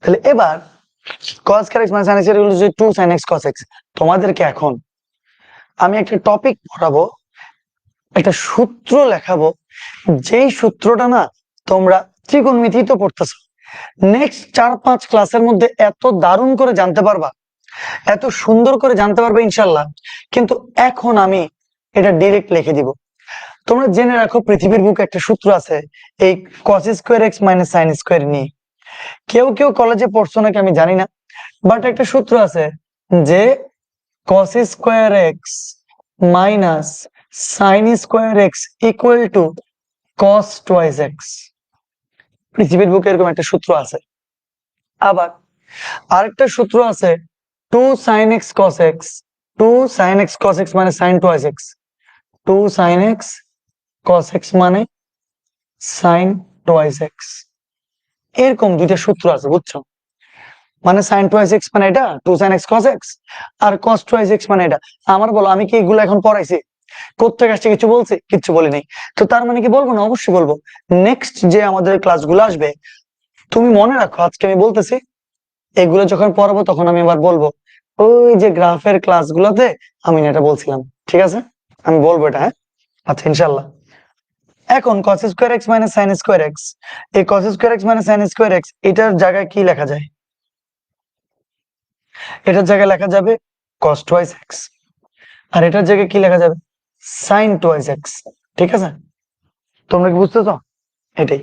তাহলে এবার cos x minus sin x equal to 2 sin x cos x। তোমাদেরকে এখন আমি একটা টপিক পড়াবো, একটা সূত্র লেখাবো, যেই সূত্রটা না তোমরা ত্রিকোণমিতি তো পড়তেছো, নেক্সট 4-5 ক্লাসের মধ্যে এত দারুণ করে জানতে পারবা, এত সুন্দর করে জানতে পারবে ইনশাল্লাহ। কিন্তু এখন আমি এটা ডিরেক্ট লিখে দিব। তোমরা জেনে রাখো, পৃথিবীর বুকে একটা সূত্র আছে এই cos square x minus sine square নিয়ে। কেউ কেউ কলেজে পড়ছো নাকি আমি জানি না, বাট একটা সূত্র আছে যে cos square x minus sine square x equal two cos twice x. পৃথিবীর বুকে এরকম একটা সূত্র আছে। আবার আরেকটা সূত্র আছে 2 sin x cos x, 2 sin x cos x মানে sin twice x, 2 sin x cos x মানে sin টুয়াইস এক্স। এরকম দুইটা সূত্র আছে, বুঝছো? মানে sin টুয়াইস এক্স মানে এটা, 2 sin x cos x, আর cos টুয়াইস এক্স মানে এটা। আমার বলো, আমি কি এগুলো এখন পড়াইছি? কোথেকে আসছে কিছু বলছি? কিচ্ছু বলি নাই। তো তার মানে কি বলবো না? অবশ্যই বলবো। নেক্সট যে আমাদের ক্লাসগুলো আসবে, তুমি মনে রাখো আজকে আমি বলতেছি, এগুলো যখন পড়াবো তখন আমি আবার বলবো ওই যে গ্রাফের ক্লাসগুলোতে আমি এটা বলছিলাম। ঠিক আছে, আমি বলবো এটা, হ্যাঁ? আচ্ছা ইনশাল্লাহ। এখন cos square x minus sine square x, এই cos square x minus sine square x এটার জায়গায় কি লেখা যায়? এটার জায়গায় লেখা যাবে cos টুয়াইস এক্স, আর এটার জায়গায় কি লেখা যাবে? sin twice x. ঠিক আছে, তোমরা কি বুঝতেছো? এটাই।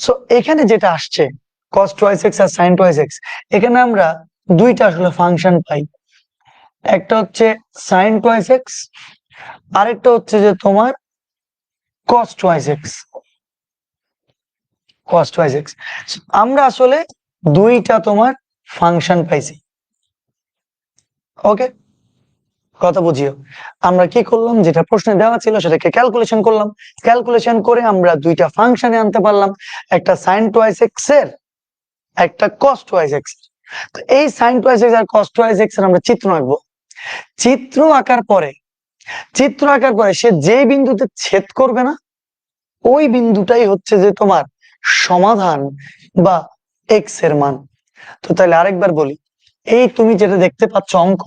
সো এখানে যেটা আসছে cos টুয়াইস এক্স আর sin টুয়াইস এক্স, এখানে আমরা দুইটা আসলে ফাংশন পাই। একটা হচ্ছে sin টুয়াইস এক্স, আরেকটা হচ্ছে যে তোমার cos twice x. cos twice x, আমরা আসলে দুইটা তোমার ফাংশন পাইছি। ওকে, কথা বুঝিও। আমরা কি করলাম, যেটা প্রশ্নে দেওয়া ছিল সেটাকে ক্যালকুলেশন করলাম, ক্যালকুলেশন করে আমরা দুইটা ফাংশনে আনতে পারলাম, একটা sin টুয়াইস এক্স এর, একটা cos টুয়াইস এক্স। তো এই sin টুয়াইস এক্স আর cos টুয়াইস এক্স এর আমরা চিত্র আঁকবো। চিত্র আঁকার পরে সে যে বিন্দুতে ছেদ করবে না, ওই বিন্দুটাই হচ্ছে যে তোমার সমাধান বা এক্স এর মান। তো তাহলে আরেকবার বলি, এই তুমি যেটা দেখতে পাচ্ছ অঙ্ক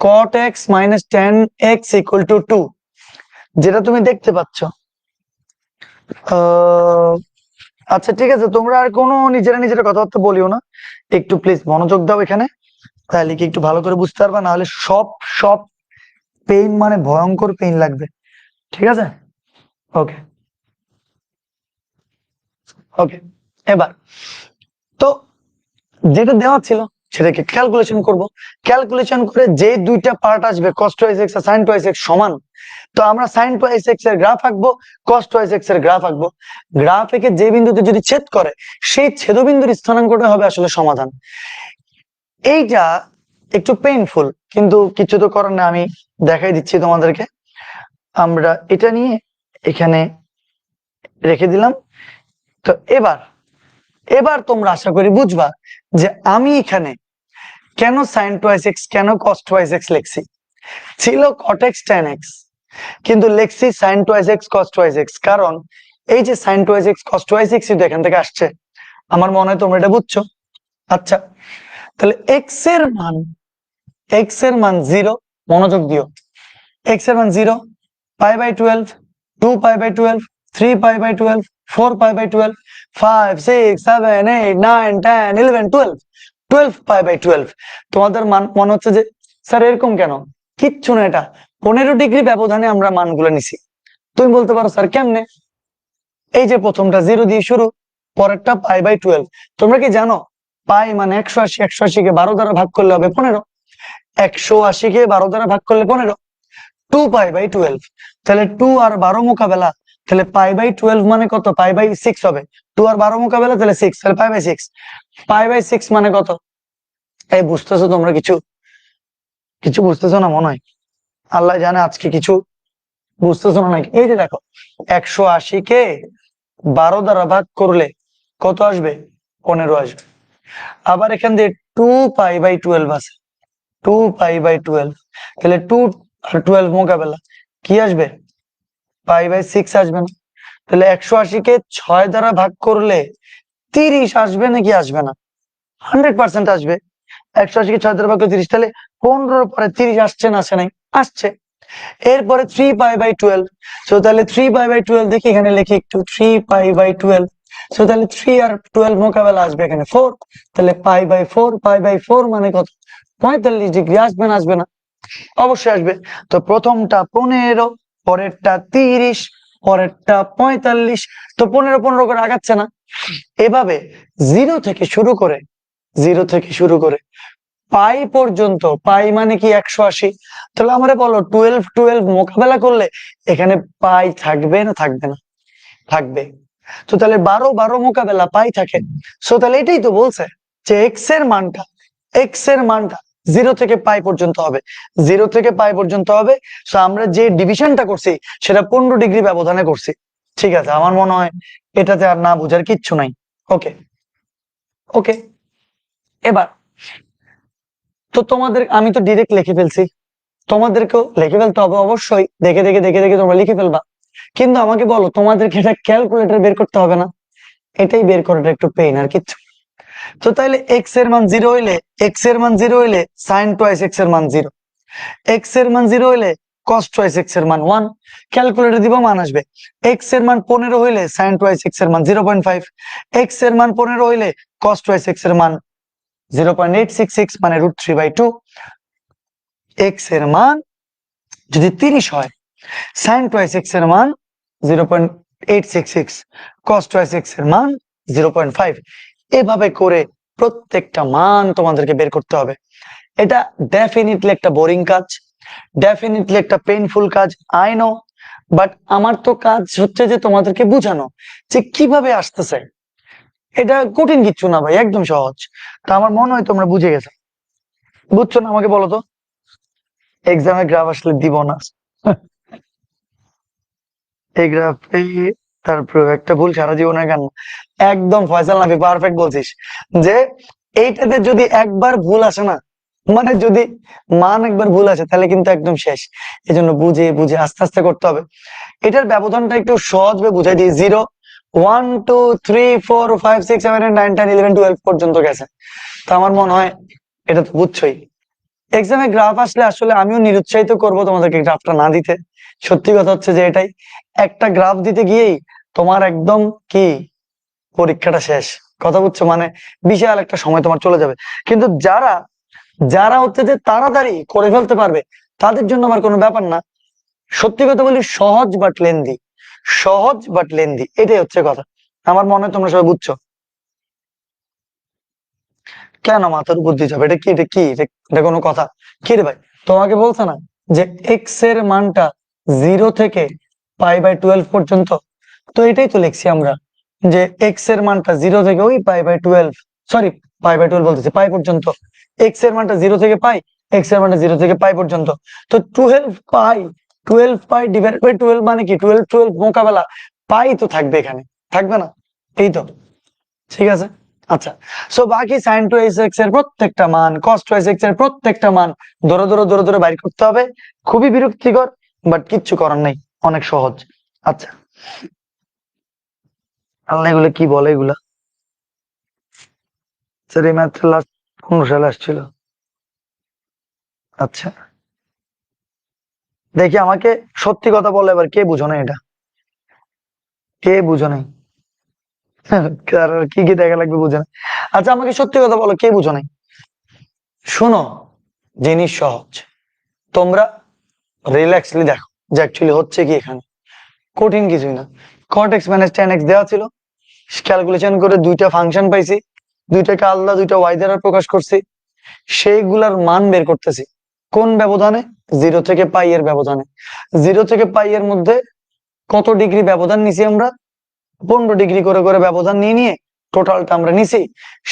cot x minus tan x equal to 2, যেটা তুমি দেখতে পাচ্ছ। আচ্ছা ঠিক আছে, তোমরা আর কোনো নিজেরা কথাবার্তা বলিও না, একটু প্লিজ মনোযোগ দাও এখানে, তাহলে কি একটু ভালো করে বুঝতে পারবা, নাহলে সব সব পেইন মানে ভয়ঙ্কর পেইন লাগবে। ঠিক আছে, ওকে ওকে। এবার তো যেটা দেওয়া ছিল সেটাকে ক্যালকুলেশন করব, ক্যালকুলেশন করে যে দুইটা পার্ট আসবে cos টুয়াইস এক্স আর sin টুয়াইস এক্স সমান, তো আমরা sin টুয়াইস এক্স এর গ্রাফ আঁকবো, cos টুয়াইস এক্স এর গ্রাফ আঁকবো। গ্রাফ এঁকে যে বিন্দুতে যদি ছেদ করে, সেই ছেদবিন্দুর স্থানাঙ্কটা হবে আসলে সমাধান। এইটা একটু পেইনফুল, কিন্তু কিছু তো করার না, আমি দেখাই দিচ্ছি তোমাদেরকে। আমরা এটা নিয়ে এখানে রেখে দিলাম। তো এবার তোমরা আশা করি বুঝবা যে আমি এখানে কেন sin টুয়াইস এক্স কেন cos টুয়াইস এক্স লিখছি। ছিল cot x tan x, কিন্তু লিখছি sin twice x cos twice x, কারণ এই যে sin twice x cos twice x কিন্তু এখান থেকে আসছে। আমার মনে হয় তোমরা এটা বুঝছো। আচ্ছা, তাহলে x এর মান এক্স এর মান 0, মনোযোগ দিও, এক্স এর মান 0, π/12, 2π/12, 3π/12, 4π/12, 5, 6, 7, 8, 9, 10, 11, 12, 12π/12। তোমাদের মান মনে হচ্ছে যে স্যার এরকম কেন? কিচ্ছু না, এটা 15 ডিগ্রি ব্যবধানে আমরা মানগুলো নিছি। তুমি বলতে পারো স্যার কেমনে? এই যে প্রথমটা 0 দিয়ে শুরু, পরেরটা π/12। তোমরা কি জানো পাই মানে 180, 180 কে 12 দ্বারা ভাগ করলে হবে 15, 180 কে 12 দ্বারা ভাগ করলে 15, 2π/12। তাহলে 2 আর 12 মোকাবেলা, তাহলে π/12 মানে কত? π/6 হবে। 2 আর 12 মোকাবেলা তাহলে 6, তাহলে π/6। π/6 মানে কত? এই বুঝতেছো তোমরা? কিছু কিছু বুঝতেছো না মনে হয়, আল্লাহ জানে আজকে কিছু বুঝতেছো না নাকি? এই যে দেখো 180 কে 12 দ্বারা ভাগ করলে কত আসবে? 15 আসবে। আবার এখান দিয়ে 2π/12 আছে, 2π/12, তাহলে 2 আর 12 মোকাবেলা কি আসবে? π/6 আসবে না? তাহলে 180 কে 6 দ্বারা ভাগ করলে 30 আসবে নাকি আসবে না? 100% আসবে। 180 কে 6 দ্বারা ভাগ করলে 30, তাহলে 15 পরে 30 আসছে না? আসে নাই? আসছে। এরপরে 3π/12, সো তাহলে 3π/12 দেখি এখানে লিখি একটু, 3π/12, সো তাহলে 3 আর 12 মোকাবেলা আসবে এখানে 4, তাহলে π/4, π/4 মানে কত? 45 ডিগ্রি। আসবে না? আসবে না? অবশ্যই আসবে। তো প্রথমটা 15, পরেরটা 30, পরেরটা 45, তো 15 15 করে আগাচ্ছে না? এভাবে 0 থেকে শুরু করে, 0 থেকে শুরু করে পাই পর্যন্ত, পাই মানে কি 180, তাহলে আমরা বলো 12 12 মোকাবেলা করলে এখানে পাই থাকবে না থাকবে না? থাকবে। তো তাহলে 12 12 মোকাবেলা পাই থাকে। সো তাহলে এটাই তো বলছে যে এক্স এর মানটা, এক্স এর মানটা 0 থেকে পাই পর্যন্ত হবে, 0 থেকে পাই পর্যন্ত হবে। সো আমরা যে ডিভিশনটা করছি সেটা 15 ডিগ্রি ব্যবধানে করছি। ঠিক আছে, আমার মনে হয় এটাতে আর না বোঝার কিচ্ছু নাই। ওকে ওকে, এবার তো তোমাদের আমি তো ডিরেক্ট লিখে ফেলছি, তোমাদেরকেও লিখে ফেলতে হবে অবশ্যই, দেখে দেখে দেখে দেখে তোমরা লিখে ফেলবা। কিন্তু আমাকে বলো, তোমাদেরকে এটা ক্যালকুলেটর বের করতে হবে না? এটাই বের করাটা একটু পেইন, আর কিচ্ছু। তো তাইলে এক্স এর মান 0 হইলে, এক্স এর মান 0 হইলে সাইন টুয়াইস এক্স এর মান 0, এক্স এর মান 0 হইলে কস টুয়াইস এক্স এর মান 1, ক্যালকুলেটর দিব মান আসবে। এক্স এর মান 15 হইলে সাইন টুয়াইস এক্স এর মান 0.5, এক্স এর মান 15 হইলে কস টুয়াইস এক্স এর মান 0.866 মানে √3/2। এক্স এর মান যদি 30 হয়, সাইন টুয়াইস এক্স এর মান 0.866, কস টুয়াইস এক্স এর মান 0.5। এভাবে করে প্রত্যেকটা মান তোমাদেরকে বের করতে হবে। এটা ডেফিনেটলি একটা বোরিং কাজ, ডেফিনেটলি একটা পেইনফুল কাজ, আই নো, বাট আমার তো কাজ হচ্ছে যে তোমাদেরকে বোঝানো যে কিভাবে আসতেছে। এটা কঠিন কিচ্ছু না ভাই, একদম সহজ। তা আমার মনে হয় তোমরা বুঝে গেছো। বুঝছো না? আমাকে বলো তো, এক্সামে গ্রাফ আসলে দিব না এই গ্রাফ, এই তারপর একটা ভুল সারা জীবনের কান্না। একদম ফয়সাল নাফি পারফেক্ট বলছিস, যে এইটাতে যদি একবার ভুল আসে না, মানে যদি মান একবার ভুল আসে তাহলে কিন্তু একদম শেষ। এজন্য বুঝে বুঝে আস্তে আস্তে করতে হবে। এটার ব্যবধানটা একটু সহজভাবে বুঝাই দিই, 0 1 2 3 4 5 6 7 8 9 10 11 12 পর্যন্ত গেছে। তো আমার মনে হয় এটা তো বুঝছোই। এক্সামে গ্রাফ আসলে আসলে আমিও নিরুৎসাহিত করব তোমাদেরকে গ্রাফটা না দিতে। সত্যি কথা হচ্ছে যে এটাই, একটা গ্রাফ দিতে গিয়েই তোমার একদম কি পরীক্ষাটা শেষ। কথা বুঝছো? মানে বিশাল একটা সময় তোমার চলে যাবে। কিন্তু যারা যারা হচ্ছে যে তাড়াতাড়ি করে ফেলতে পারবে তাদের জন্য আমার কোনো ব্যাপার না। সত্যি কথা বলি, সহজ বাট লেন্দি, সহজ বাট লেন্দি, এটাই হচ্ছে কথা। আমার মনে হয় তোমরা সবাই বুঝছো। কেন মাথার উপর দিয়ে যাবে? এটা কি? এটা কি? এটা কোনো কথা? কি রে ভাই, তোমাকে বলছে না যে এক্স এর মানটা 0 থেকে π/12 পর্যন্ত? তো এটাই তো লিখছি আমরা, যে এক্স এর মানটা 0 থেকে ওই π/12, সরি π/12 বলতেছি, পাই পর্যন্ত। এক্স এর মানটা 0 থেকে পাই, এক্স এর মানটা 0 থেকে পাই পর্যন্ত। তো 12 পাই, 12 পাই ডিভাইড বাই 12 মানে কি? 12 12 মোকাবেলা পাই তো থাকবে এখানে, থাকবে না? এই তো, ঠিক আছে। আচ্ছা, সো বাকি সাইন টু এস এক্স এর প্রত্যেকটা মান, কস টু এস এক্স এর প্রত্যেকটা মান ধরে ধরে ধরে ধরে বাইর করতে হবে। খুবই বিরক্তিকর, বাট কিচ্ছু করার নাই, অনেক সহজ। আচ্ছা, আল্লাহ এগুলো কি বলে এগুলা? স্যার এই ম্যাথ লাস্ট কোন সালে আসছিল? আচ্ছা, দেখি আমাকে সত্যি কথা বলো এবার, কে বুঝো না এটা? কে বুঝো নাই? কি কি দেখা লাগবে বুঝে না? আচ্ছা, আমাকে সত্যি কথা বলো, কে বুঝো নাই? শোনো, জিনিস সহজ, তোমরা রিল্যাক্সলি দেখো যে অ্যাকচুয়ালি হচ্ছে কি এখানে। কঠিন কিছুই না। cot x minus tan x দেওয়া ছিল, ক্যালকুলেশন করে দুইটা ফাংশন পাইছি, দুইটাকে আলাদা দুইটা ওয়াই দ্বারা প্রকাশ করছি, সেইগুলার মান বের করতেছি। কোন ব্যবধানে? 0 থেকে পাই এর ব্যবধানে। 0 থেকে পাই এর মধ্যে কত ডিগ্রি ব্যবধান নিছি আমরা? 15 ডিগ্রি করে করে ব্যবধান নিয়ে নিয়ে টোটালটা আমরা নিছি।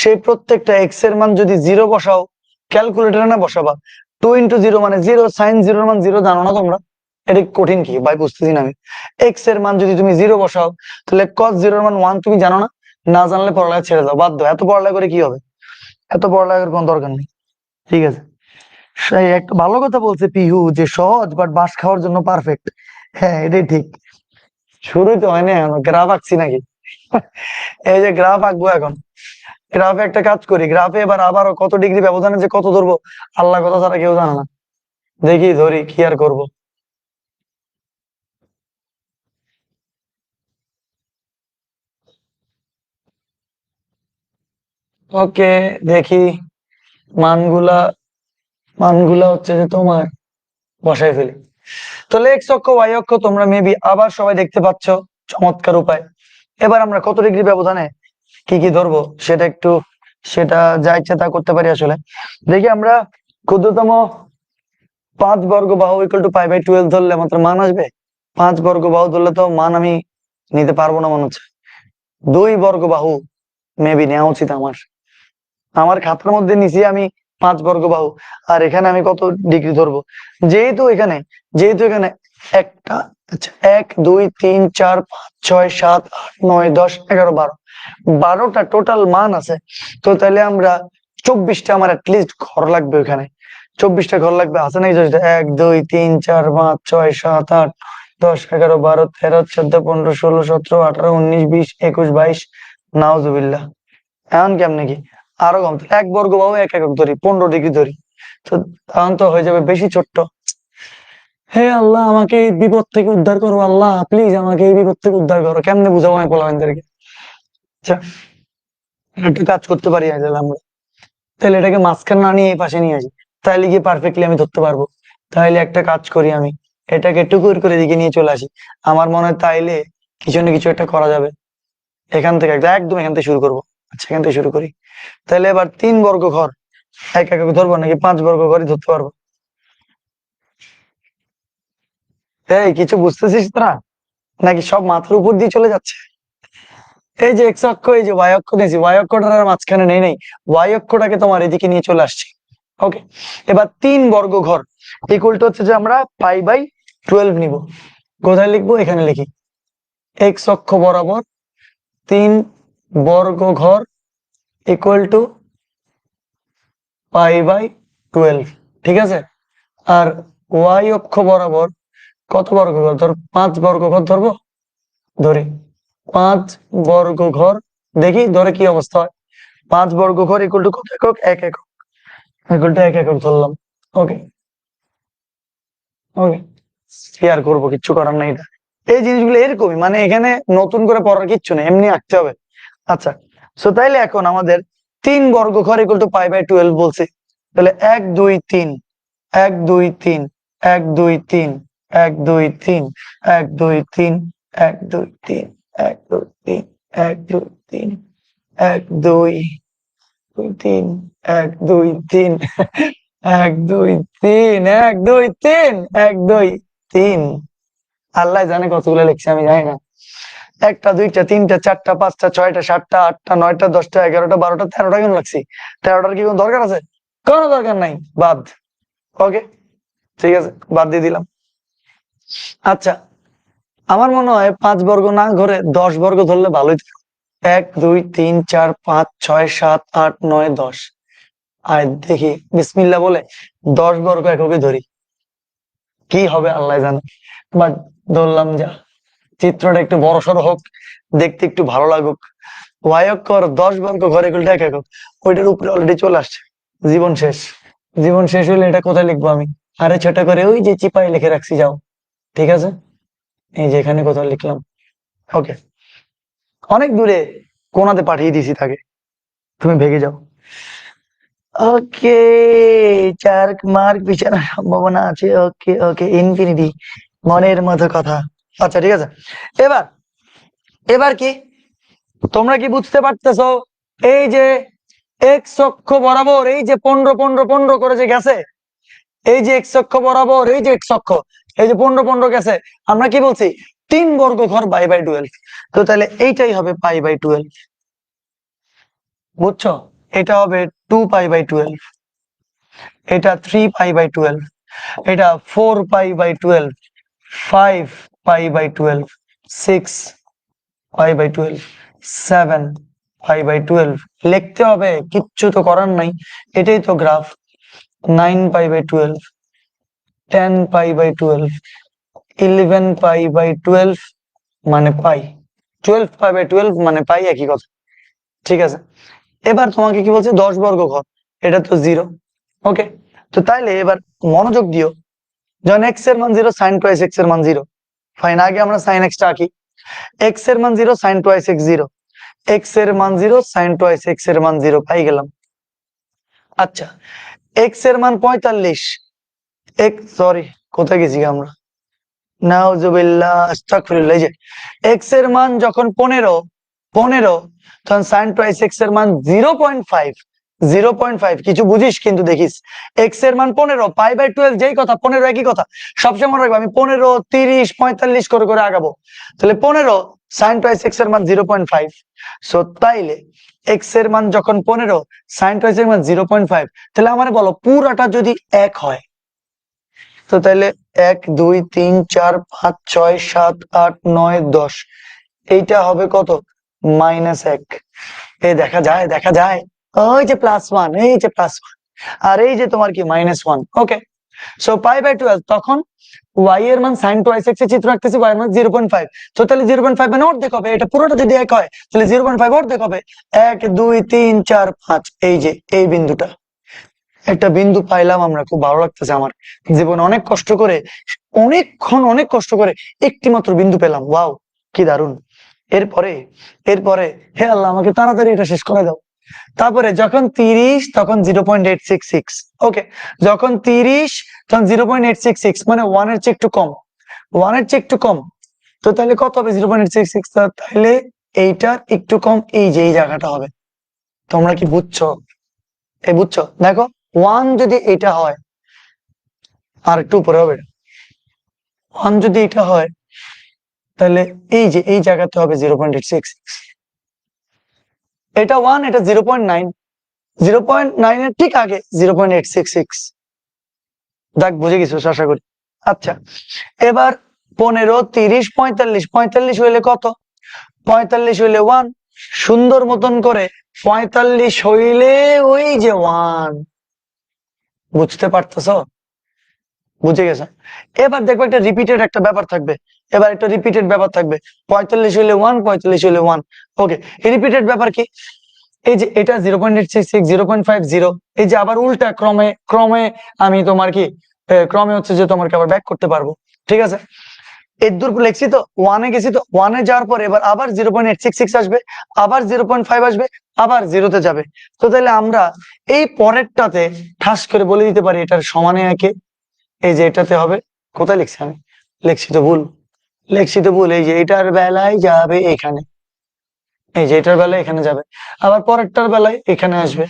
সেই প্রত্যেকটা এক্স এর মান যদি 0 বসাও, ক্যালকুলেটরে না বসাবা, 2 × 0 মানে 0, সাইন 0 মান 0 জানো না তোমরা? এটা কঠিন কি ভাই, বুঝতেছি না আমি। এক্স এর মান যদি তুমি 0 বসাও, তাহলে cos 0 এর মান 1 তুমি জানো না? না জানলে পড়ালেখা ছেড়ে দাও, বাধ্য। এত পড়ালেখা করে কি হবে? এত পড়ালেখার কোনো দরকার নেই। ঠিক আছে, সেই একটা ভালো কথা বলছে পিহু যে সহজ বাট বাস খাওয়ার জন্য পারফেক্ট। হ্যাঁ, এটাই ঠিক। শুরুই তো হয়নি, গ্রাফ আঁকছি নাকি? এই যে গ্রাফ আঁকবো এখন, গ্রাফে একটা কাজ করি, গ্রাফে এবার আবারও কত ডিগ্রি ব্যবধানে যে কত ধরবো আল্লাহ কথা ছাড়া কেউ জানে না। দেখি ধরি, কি আর করবো। ওকে, দেখি মানগুলা, মানগুলা হচ্ছে যে তোমার বসাই ফেলি। তাহলে এক্স অক্ষ ওয়াই অক্ষ তোমরা মেবি আবার সবাই দেখতে পাচ্ছ, চমৎকার উপায়। এবার আমরা কত ডিগ্রি ব্যবধানে কি কি ধরবো সেটা একটু, সেটা যা ইচ্ছা তা করতে পারি আসলে। দেখি আমরা ক্ষুদ্রতম 5 বর্গ বাহু ইকুয়াল টু π/12 ধরলে মাত্র মান আসবে। 5 বর্গ বাহু ধরলে তো মান আমি নিতে পারবো না মনে হচ্ছে। 2 বর্গ বাহু মেবি নেওয়া উচিত আমার। আমার খাতার মধ্যে নিছি আমি 5 বর্গ বাহু, আর এখানে আমি কত ডিগ্রি ধরবো? যেহেতু এখানে যেহেতু এখানে একটা, আচ্ছা 1 2 3 4 5 6 7 8 9 10 11 12, 12টা টোটাল মান আছে। তো তাহলে আমরা 24টা আমার অ্যাটলিস্ট ঘর লাগবে ওখানে। 24টা ঘর লাগবে, আছে নাকি? 1 2 3 4 5 6 7 8 10 11 12 13 14 15 16 17 18 19 20 21 22, নাউজুবিল্লাহ। এমন কেমনে কি? আরো কম। 1 বর্গ বাহু 1 একক ধরি, 15 ডিগ্রি ধরি, তো তখন তো হয়ে যাবে বেশি ছোট্ট। হে আল্লাহ, আমাকে এই বিপদ থেকে উদ্ধার করো, আল্লাহ প্লিজ আমাকে এই বিপদ থেকে উদ্ধার করো। কেমনে বুঝাবো আমি পোলাপানদেরকে? আচ্ছা, একটা কাজ করতে পারি তাহলে আমরা, তাহলে এটাকে মাঝখানে না নিয়ে এই পাশে নিয়ে আসি, তাহলে গিয়ে পারফেক্টলি আমি ধরতে পারবো। তাহলে একটা কাজ করি, আমি এটাকে টুকুর করে দিকে নিয়ে চলে আসি। আমার মনে হয় তাইলে কিছু না কিছু একটা করা যাবে। এখান থেকে একদম এখান থেকে শুরু করবো। আচ্ছা, এখান থেকে শুরু করি। তাহলে এবার 3 বর্গ ঘর 1 একক ধরবো নাকি 5 বর্গ ঘরই ধরতে পারবো? এই কিছু বুঝতেছিস তোরা, নাকি সব মাথার উপর দিয়ে চলে যাচ্ছে? এই যে এক্স অক্ষ, এই যে ওয়াই অক্ষ নিয়েছি, ওয়াই অক্ষটার আর মাঝখানে নেই নেই, ওয়াই অক্ষটাকে তোমার এদিকে নিয়ে চলে আসছি। ওকে, এবার 3 বর্গ ঘর ইকুয়াল টু হচ্ছে যে আমরা π/12 নিব। কোথায় লিখবো? এখানে লিখি, এক্স অক্ষ বরাবর 3 বর্গ ঘর ইকুয়াল টু π/12। ঠিক আছে, আর ওয়াই অক্ষ বরাবর কত বর্গ ঘর ধর? 5 বর্গ ঘর ধরবো, ধরি 5 বর্গ ঘর, দেখি ধরে কি অবস্থা হয়। 5 বর্গ ঘর ইকুয়াল টু কত একক? 1 একক, ইকুয়াল টু 1 একক ধরলাম। ওকে, ওকে, কি আর করবো, কিচ্ছু করার নেই। এটা এই জিনিসগুলো এরকমই, মানে এখানে নতুন করে পড়ার কিচ্ছু নেই, এমনি আঁকতে হবে। আচ্ছা, সো তাইলে এখন আমাদের 3 বর্গ ঘর ইকুয়াল টু π/12 বলছে। তাহলে 1 2 3 1 2 3 1 2 3 1 2 3 1 2 3 1 2 3 1 2 3 1 2 3 1 2 3 1 2 3 1 2 3 1 2 3 1 2 3। আল্লাহ জানে কতগুলো লিখছি, আমি জানি না। 1টা 2টা 3টা 4টা 5টা 6টা 7টা 8টা 9টা 10টা 11টা 12টা 13টা কেন লাগছি? 13টার কি কোনো দরকার আছে? কোনো দরকার নাই, বাদ। ওকে, ঠিক আছে, বাদ দিয়ে দিলাম। আচ্ছা, আমার মনে হয় 5 বর্গ না ঘরে 10 বর্গ ধরলে ভালোই। 1 2 3 4 5 6 7 8 9 10। আয় দেখি বিসমিল্লাহ বলে 10 বর্গ এককে ধরি, কি হবে আল্লাহ জানে। বাট ধরলাম, যা চিত্রটা একটু বড় সড়ো হোক, দেখতে একটু ভালো লাগুক। ওয়াই অক্ষ আর 10 বর্গ ঘর ইকুয়াল টু 1 একক, ওইটার উপরে অলরেডি চলে আসছে, জীবন শেষ। জীবন শেষ হলে এটা কোথায় লিখবো আমি? আরে ছোট করে ওই যে চিপায় লিখে রাখছি, যাও। ঠিক আছে, এই যে এখানে কোথাও লিখলাম। ওকে, অনেক দূরে কোনাতে পাঠিয়ে দিছি তাকে, তুমি ভেগে যাও। ওকে, 4 মার্ক পিছানোর সম্ভাবনা আছে। ওকে ওকে, ইনফিনিটি, মনের মতো কথা। আচ্ছা ঠিক আছে, এবার এবার কি তোমরা কি বুঝতে পারতেছো? এই যে এক্স অক্ষ বরাবর এই যে 15 15 15 করে যে গেছে, এই যে এক্স অক্ষ বরাবর এই যে এক্স অক্ষ, এই যে 15 15 গেছে, আমরা কি বলছি? 3 বর্গ ঘর পাই বাই 12। তো তাহলে এইটাই হবে পাই বাই 12, বুঝছো? এটা হবে 2 পাই বাই 12, এটা 3 পাই বাই 12, এটা 4 pi by 12, 5 pi by 12, 6 pi by 12, 7 pi by 12 লিখতে হবে, কিচ্ছু তো করার নাই, এটাই তো graph. 9 pi by 12, 10 pi by 12, 11 pi by 12 মানে পাই, 12 পাই বাই 12 মানে পাই, একই কথা। ঠিক আছে, এবার তোমাকে কি বলছে? 10 বর্গ ঘর, এটা তো 0। ওকে, তো তাইলে এবার মনোযোগ দিও, যখন এক্স এর মান 0, সাইন টুয়াইস এক্স এর মান 0। ফাইন, আগে আমরা সাইন এক্সটা আঁকি। এক্স এর মান 0, সাইন টুয়াইস এক্স 0, এক্স এর মান 0, সাইন টুয়াইস এক্স এর মান 0 পাই গেলাম। আচ্ছা, এক্স এর মান 45, এক্স সরি কোথায় গেছি আমরা, নাউজুবিল্লাহ আস্তাগফিরুল্লাহ। এই যে এক্স এর মান যখন 15 15, তখন সাইন টুয়াইস এক্স এর মান 0.5, 0.5। কিছু বুঝিস কিন্তু দেখিস, এক্স এর মান 15, পাই বাই 12 যেই কথা, 15 একই কথা। সবসময় মনে রাখবো, আমি 15 30 45 করে করে আগাবো। তাহলে 15 সাইন টুয়াইস এক্স এর মান 0.5। সো তাইলে এক্স এর মান যখন 15, সাইন টুয়াইস এর মান 0.5, তাহলে আমার বলো পুরাটা যদি 1 হয়, তো তাহলে 1 2 3 4 5 6 7 8 9 10, এইটা হবে কত? -1। এই দেখা যায়, দেখা যায়, ওই যে +1, এই যে +1, আর এই যে তোমার কি -1। ওকে, সো পাই বাই 12, তখন y এর মান sin টুয়াইস x এর চিত্র রাখতেছি, y এর মান 0.5। তো তাহলে 0.5 মানে অর্ধেক হবে, এটা পুরোটা যদি 1 হয় তাহলে 0.5 অর্ধেক হবে। 1 2 3 4 5, এই যে এই বিন্দুটা, একটা বিন্দু পাইলাম আমরা, খুব ভালো লাগতেছে আমার। জীবনে অনেক কষ্ট করে, অনেক কষ্ট করে একটি মাত্র বিন্দু পেলাম, ওয়াও কি দারুণ। এরপরে এরপরে হে আল্লাহ, আমাকে তাড়াতাড়ি এটা শেষ করে দাও। তারপরে যখন 30, তখন 0.866। ওকে, যখন 30 তখন 0.866, মানে 1 এর চেয়ে একটু কম, 1 এর চেয়ে একটু কম। তো তাহলে কত হবে 0.866? তাহলে এইটার একটু কম, এই যে এই জায়গাটা হবে। তোমরা কি বুঝছো? এই বুঝছো? দেখো 1 যদি এটা হয়, আর একটু উপরে হবে, 1 যদি এটা হয়, তাহলে এই যে এই জায়গাতে হবে 0.866। এটা 1, এটা 0.9, 0.9 এর ঠিক আগে 0.866। দেখ বুঝে গেছো আশা করি। আচ্ছা, এবার 15 30 45, 45 হইলে কত? 45 হইলে 1, সুন্দর মতন করে 45 হইলে ওই যে 1, বুঝতে পারতেছো? বুঝে গেছে? এবার দেখবো একটা রিপিটেড একটা ব্যাপার থাকবে, এবার একটা রিপিটেড ব্যাপার থাকবে, 45 হইলে 1, 45 হইলে 1। ওকে, এই রিপিটেড ব্যাপার কি? এই যে এটা 0.866, 0.50, এই যে আবার উল্টা ক্রমে ক্রমে আমি তোমার কি ক্রমে হচ্ছে যে তোমাকে আবার ব্যাক করতে পারবো। ঠিক আছে, এর দূর লিখছি তো, 1 এ গেছি তো, 1 এ যাওয়ার পরে এবার আবার 0.866 আসবে, আবার 0.5 আসবে, আবার 0-তে যাবে। তো তাহলে আমরা এই পরেরটাতে ঠাস করে বলে দিতে পারি এটার সমানে একে, এই যে এটাতে হবে, কোথায় লিখছি আমি? লিখছি তো ভুল, লিখছি তো ভুল। এই যে এটার বেলায় যাবে এখানে, এই যে এটার বেলায় এখানে যাবে, আবার পরেরটার বেলায় এখানে আসবে।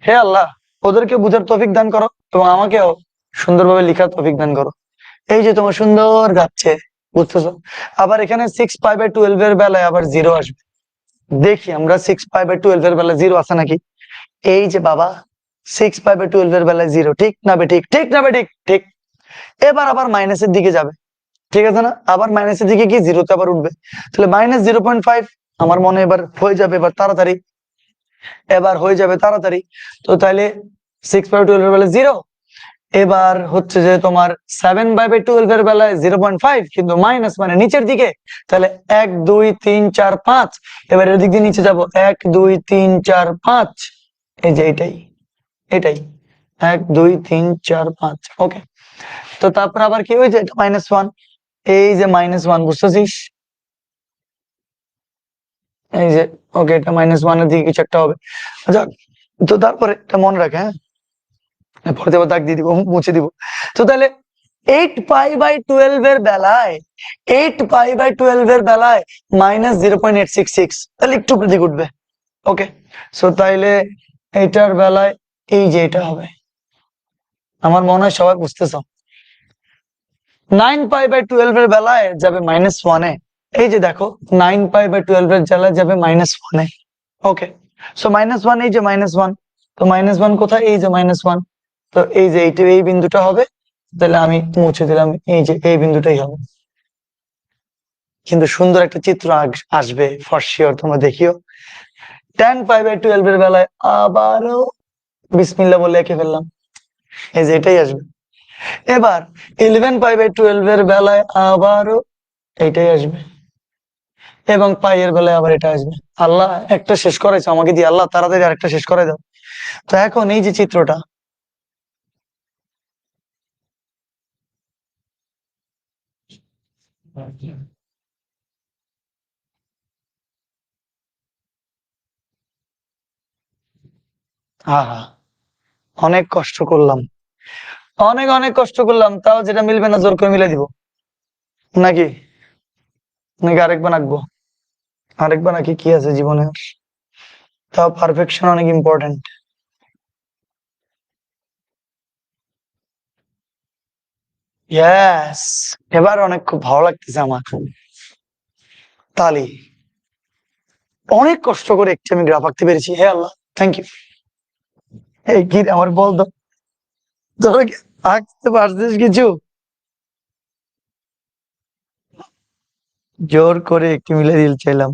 হে আল্লাহ, ওদেরকে বুঝার তৌফিক দান করো এবং আমাকেও সুন্দরভাবে লেখার তৌফিক দান করো। এই যে তোমার সুন্দর গাচ্ছে, বুঝতেছো? আবার এখানে 6 পাই বাই 12 এর বেলায় আবার 0 আসবে। দেখি আমরা 6 পাই বাই 12 এর বেলায় 0 আছে নাকি। এই যে বাবা, 6 পাই বাই 12 এর বেলায় 0, ঠিক না বে ঠিক, ঠিক না বে ঠিক, ঠিক। এবার আবার মাইনাসের দিকে যাবে, ঠিক আছে না? আবার মাইনাসের দিকে কি 0-তে আবার উঠবে, তাহলে -0.5। আমার মনে এবার হয়ে যাবে, এবার তাড়াতাড়ি, এবার হয়ে যাবে তাড়াতাড়ি। তো তাহলে 6 বাই 12 এর বেলায় 0, এবার হচ্ছে যে তোমার 7/12 এর বেলায় 0.5, কিন্তু মাইনাস মানে নিচের দিকে, তাহলে 1 2 3 4 5। এবার এর দিক দিয়ে নিচে যাব, 1 2 3 4 5। এই যে এটাই এটাই 1 2 3 4 5। ওকে, তো তারপর আবার কি হয়েছে, এটা -1, এই যে -1 বুঝতেছিস, এই যে ওকে, এটা -1 এর দিকে কিছু একটা হবে। আচ্ছা, তো তারপরে এটা মনে রাখে, হ্যাঁ, পরে আবার দাগ দিয়ে দিব, মুছে দিব। তো তাহলে 8π/12 এর বেলায়, 8π/12 এর বেলায় -0.866, তাহলে একটু দিক উঠবে। ওকে, সো তাইলে এইটার বেলায় এই যে এটা হবে, আমার মনে হয় সবাই বুঝতেছ। 9π/12 এর বেলায় যাবে -1 এ, এই যে দেখো 9π/12 এর বেলায় যাবে -1 এ। ওকে, সো -1, এই যে -1, তো -1 কোথায়, এই যে -1, তো এই যে এইটা, এই বিন্দুটা হবে, তাহলে আমি মুছে দিলাম, এই যে এই বিন্দুটাই হবে। কিন্তু সুন্দর একটা চিত্র আসবে ফর শিওর, তোমরা দেখিও। 10π/12 এর বেলায় আবারও বিসমিল্লাহ বলে এঁকে ফেললাম, এই যে এটাই আসবে। এবার 11π/12 এর বেলায় আবারও এইটাই আসবে, এবং পাই এর বেলায় আবার এটা আসবে। আল্লাহ একটা শেষ করাইছে আমাকে দিয়ে, আল্লাহ তাড়াতাড়ি আরেকটা শেষ করে দাও। তো এখন এই যে চিত্রটা, অনেক কষ্ট করলাম, অনেক অনেক কষ্ট করলাম, তাও যেটা মিলবে না জোর করে মিলে দিব, নাকি নাকি আরেকবার আঁকবো, আরেকবার নাকি কি আছে জীবনে, তাও পারফেকশন অনেক ইম্পর্টেন্ট। ইয়েস, এবার অনেক খুব ভালো লাগতেছে আমার। তালি, অনেক কষ্ট করে একটি আমি গ্রাফ আঁকতে পেরেছি, হে আল্লাহ থ্যাংক ইউ। এই কি আমার বলতো, তোরা কি আঁকতে পারছিস কিছু? জোর করে একটি মিলে দিল চাইলাম,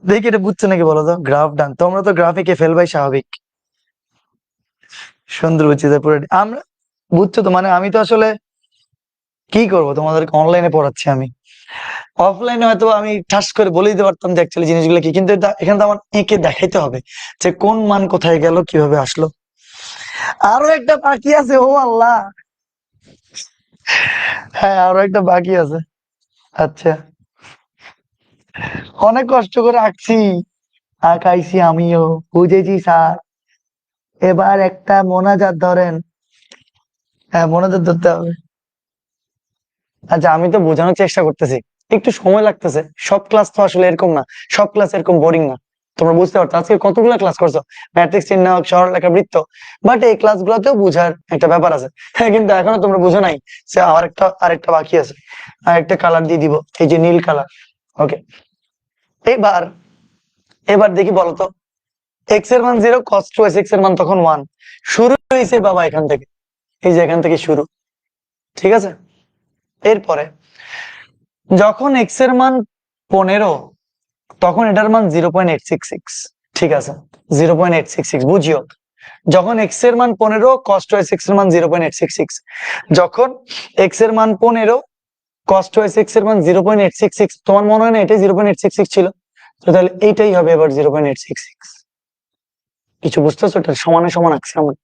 দেখি এটা বুঝছো নাকি বলো তো। গ্রাফ ডান, তোমরা তো গ্রাফে কে ফেলবাই স্বাভাবিক, সুন্দর বুঝছি পুরো আমরা, বুঝছো তো। মানে আমি তো আসলে কি করব, তোমাদেরকে অনলাইনে পড়াচ্ছি আমি, অফলাইনে হয়তো আমি ঠাস করে বলে দিতে পারতাম যে অ্যাকচুয়ালি জিনিসগুলো কি, কিন্তু এখানে তো আমার এঁকে দেখাইতে হবে যে কোন মান কোথায় গেল, কিভাবে আসলো। আরো একটা বাকি আছে, ও আল্লাহ, হ্যাঁ আরো একটা বাকি আছে। আচ্ছা, অনেক কষ্ট করে আঁকছি, আঁকাইছি আমিও, বুঝেছি স্যার। এবার একটা মোনাজাত ধরেন, হ্যাঁ মোনাজাত ধরতে হবে। আচ্ছা, আমি তো বোঝানোর চেষ্টা করতেছি, একটু সময় লাগতেছে, সব ক্লাস তো আসলে এরকম না, সব ক্লাস এরকম বোরিং না, তোমরা বুঝতে পারছো। আজকে কতগুলো ক্লাস করছো, ম্যাট্রিক্স নির্ণায়ক, সরলরেখা, বৃত্ত, বাট এই ক্লাসগুলোতেও বোঝার একটা ব্যাপার আছে। হ্যাঁ, কিন্তু এখনো তোমরা বুঝো নাই, সে আরেকটা বাকি আছে, আরেকটা কালার দিয়ে দিব, এই যে নীল কালার। ওকে, এবার এবার দেখি বলতো, এক্স এর মান 0, cos 2x, এক্স এর মান তখন 1, শুরু হয়েছে বাবা এখান থেকে, এই যে এখান থেকে শুরু, ঠিক আছে। এরপরে যখন এক্স এর মান 15, তখন এটার মান 0.866, ঠিক আছে, 0.866 বুঝিও। যখন এক্স এর মান 15, cos 2x এর মান 0.866, যখন এক্স এর মান 15, cos 2x এর মান 0.866, তোমার মনে হয় না এটাই 0.866 ছিল? তো তাহলে এইটাই হবে এবার 0.866। কিছু বুঝতেছো? এটা সমানে সমান আঁকছি আমরা,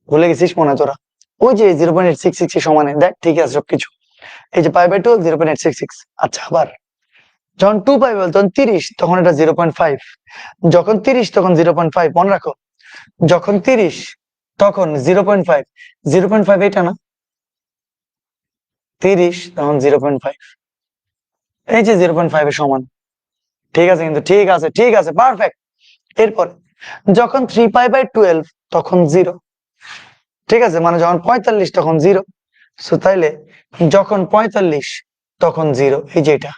ভুলে গেছিস মনে হয় তোরা? ওই যে 0.866 সমানে দেখ, ঠিক আছে সবকিছু, এই যে π/2 0.866। আচ্ছা, আবার যখন 2π তখন 30, তখন এটা 0.5, যখন 30 তখন 0.5, মনে রাখো, যখন 30 তখন 0.5, 0.5 এটা না, 30 তখন 0.5, এই যে 0.5 এর সমান, ঠিক আছে, কিন্তু ঠিক আছে, ঠিক আছে, পারফেক্ট। এরপর যখন 3π/12 তখন 0, ঠিক আছে, মানে যখন 45 তখন 0, সো তাইলে যখন 45 তখন 0, এই যে এটা।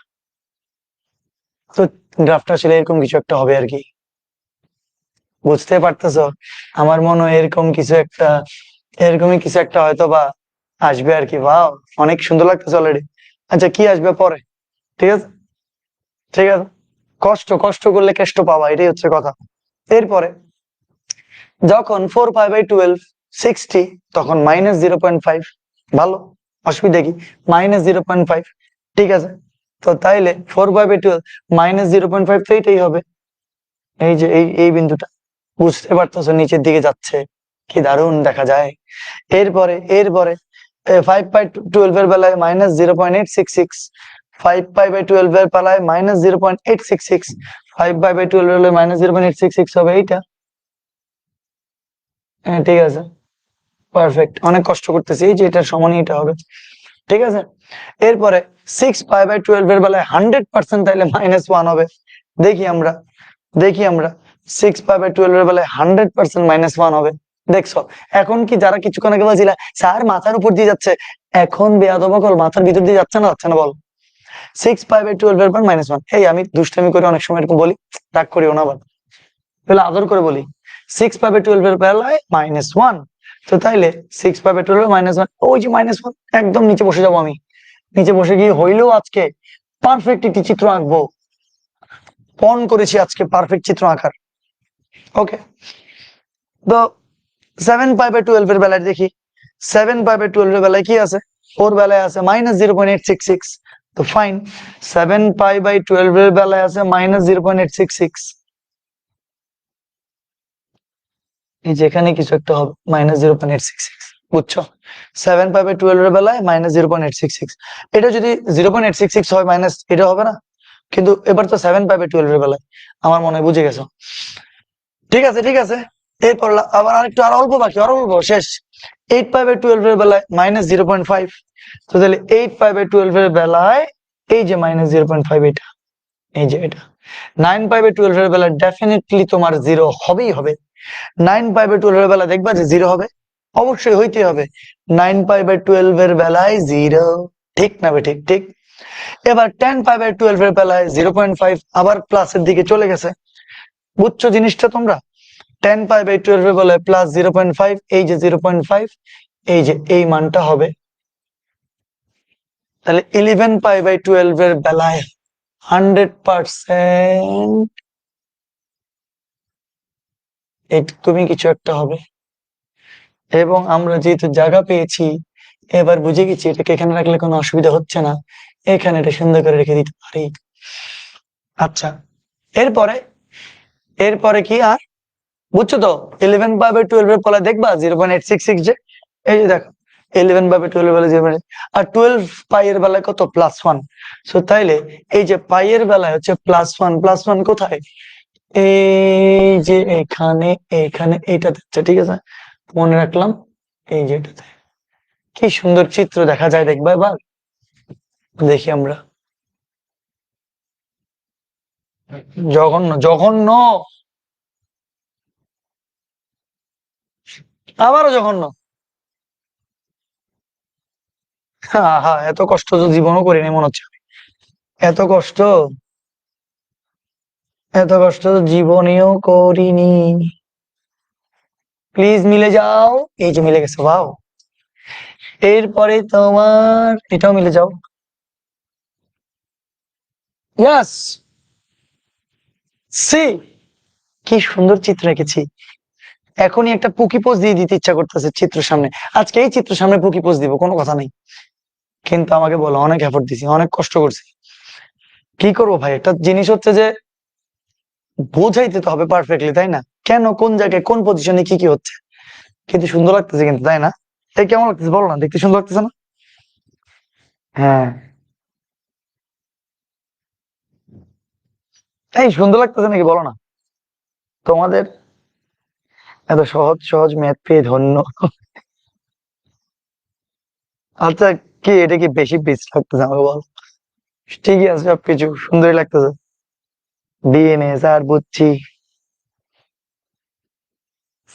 তো গ্রাফটা আসলে এরকম কিছু একটা হবে আর কি, বুঝতে পারতেছো? আমার মনে হয় এরকম কিছু একটা, এরকমই কিছু একটা হয়তো বা আসবে আর কি। বাহ, অনেক সুন্দর লাগতেছে অলরেডি। আচ্ছা, কি আসবে পরে? ঠিক আছে, ঠিক আছে, কষ্ট কষ্ট করলে কেষ্ট পাওয়া, এটাই হচ্ছে কথা। এরপরে যখন 4 π/12 60 তখন -0.5। ভালো, অসুবিধা কি? -0.5, ঠিক আছে। তো তাইলে 4 π/12 -0.5 তো এইটাই হবে, এই যে এই বিন্দুটা, বুঝতে পারতেছো নিচের দিকে যাচ্ছে, কি দারুণ দেখা যায়। এরপরে এরপরে 5/12 এর বেলায় -0.866, 5 π/12 এর বেলায় -0.866, 5 π/12 এর বেলায় -0.866 হবে এইটা। হ্যাঁ ঠিক আছে, পারফেক্ট। অনেক কষ্ট করতেছি, এই যে এটার সমানই এটা হবে, ঠিক আছে। এরপরে 6 π/12 এর বেলায় 100% তাইলে -1 হবে। দেখি আমরা 6 π/12 এর বেলায় 100% -1 হবে। দেখছো এখন কি, যারা কিছুক্ষণ আগে বলছিল স্যার মাথার উপর দিয়ে যাচ্ছে, এখন বেয়াদবকল মাথার ভিতর দিয়ে যাচ্ছে না বল। 6 π/12 এর পর -1। এই আমি দুষ্টামি করে অনেক সময় এরকম বলি, রাগ করিও না আবার, তাহলে আদর করে বলি 6 π/12 এর বেলায় -1। তো তাইলে 6 π/12 -1, ওই যে -1, একদম নিচে বসে যাবো আমি। নিচে বসে গিয়ে হইলেও আজকে পারফেক্ট একটি চিত্র আঁকবো, পণ করেছি আজকে পারফেক্ট চিত্র আঁকার। ওকে, তো 7 π/12 এর বেলায় দেখি, 7 π/12 এর বেলায় কি আছে? ওর বেলায় আছে -0.866। তো ফাইন, 7 π/12 এর বেলায় আছে -0.866। এই যেখানে কিছু একটা হবে -0.866, বুঝছো? 7 π/12 এর বেলায় -0.866, এটা যদি 0.866 হয় মাইনাস, এটা হবে না। কিন্তু এবার তো 7 π/12 এর বেলায়, আমার মনে হয় বুঝে গেছো। ঠিক আছে ঠিক আছে, এরপর আবার আরেকটু, আর অল্প বাকি, আর অল্প শেষ। 8 π/12 এর বেলায় -0.5। তো তাহলে 8 π/12 এর বেলায় এই যে -0.5, এটা, এই যে এটা। 9 π/12 এর বেলায় ডেফিনেটলি তোমার 0 হবেই হবে। 9 π/12 এর বেলায় দেখবা যে 0 হবে, অবশ্যই হইতে হবে। 9 π/12 এর বেলায় 0, ঠিক না বে? ঠিক ঠিক। এবার 10 π/12 এর বেলায় 0.5, আবার প্লাসের দিকে চলে গেছে, বুঝছো জিনিসটা তোমরা? 10 π/12 এর বেলায় +0.5, এই যে 0.5, এই যে এই মানটা হবে। তাহলে 11 π/12 এর বেলায় 100% তুমি কিছু একটা হবে। এবং আমরা যেহেতু জায়গা পেয়েছি, এবার বুঝে গেছি এটাকে এখানে রাখলে কোনো অসুবিধা হচ্ছে না, এখানে এটা সুন্দর করে রেখে দিতে পারি। আচ্ছা, এরপরে এরপরে কি আর বুঝছো তো? 11 π/12 এর বেলায় দেখবা 0.866, যে এই যে দেখো 11 π/12 এর বেলায় 0, আর 12 এর বেলায় কত? +1। সো তাইলে এই যে এর বেলায় হচ্ছে +1, +1 কোথায়? এই যে এখানে, এখানে এইটাতে, ঠিক আছে, মনে রাখলাম, এই যে এটাতে। কি সুন্দর চিত্র দেখা যায়, দেখবা এবার? দেখি আমরা, জঘন্য জঘন্য, আবারও জঘন্য। হ্যাঁ, এত কষ্ট তো জীবনও করিনি মনে হচ্ছে, এত কষ্ট, এত কষ্ট তো জীবনেও করিনি। প্লিজ মিলে যাও, এই যে মিলে গেছে, বাও। এরপরে তোমার এটাও মিলে যাও, ইয়াস, সি, কি সুন্দর চিত্র এঁকেছি। এখনই একটা পুকি পোজ দিয়ে দিতে ইচ্ছা করতেছে চিত্রের সামনে, আজকে এই চিত্রের সামনে পুকি পোজ দিব, কোনো কথা নেই। কিন্তু আমাকে বলো, অনেক এফোর্ট দিছি, অনেক কষ্ট করছি, কি করবো ভাই? একটা জিনিস হচ্ছে যে বোঝাইতে তো হবে পারফেক্টলি, তাই না? কেন, কোন জায়গায়, কোন পজিশনে কি কি হচ্ছে। কিন্তু সুন্দর লাগতেছে কিন্তু, তাই না? এই কেমন লাগতেছে বলো না, দেখতে সুন্দর লাগতেছে না? হ্যাঁ, এই সুন্দর লাগতেছে নাকি বলো না? তোমাদের এত সহজ সহজ ম্যাথ পেয়ে ধন্য। আচ্ছা, কি এটা কি বেশি বেশ লাগতেছে আমাকে বল? ঠিকই আছে, সবকিছু সুন্দরই লাগতেছে। ডিএনএ স্যার, বুঝছি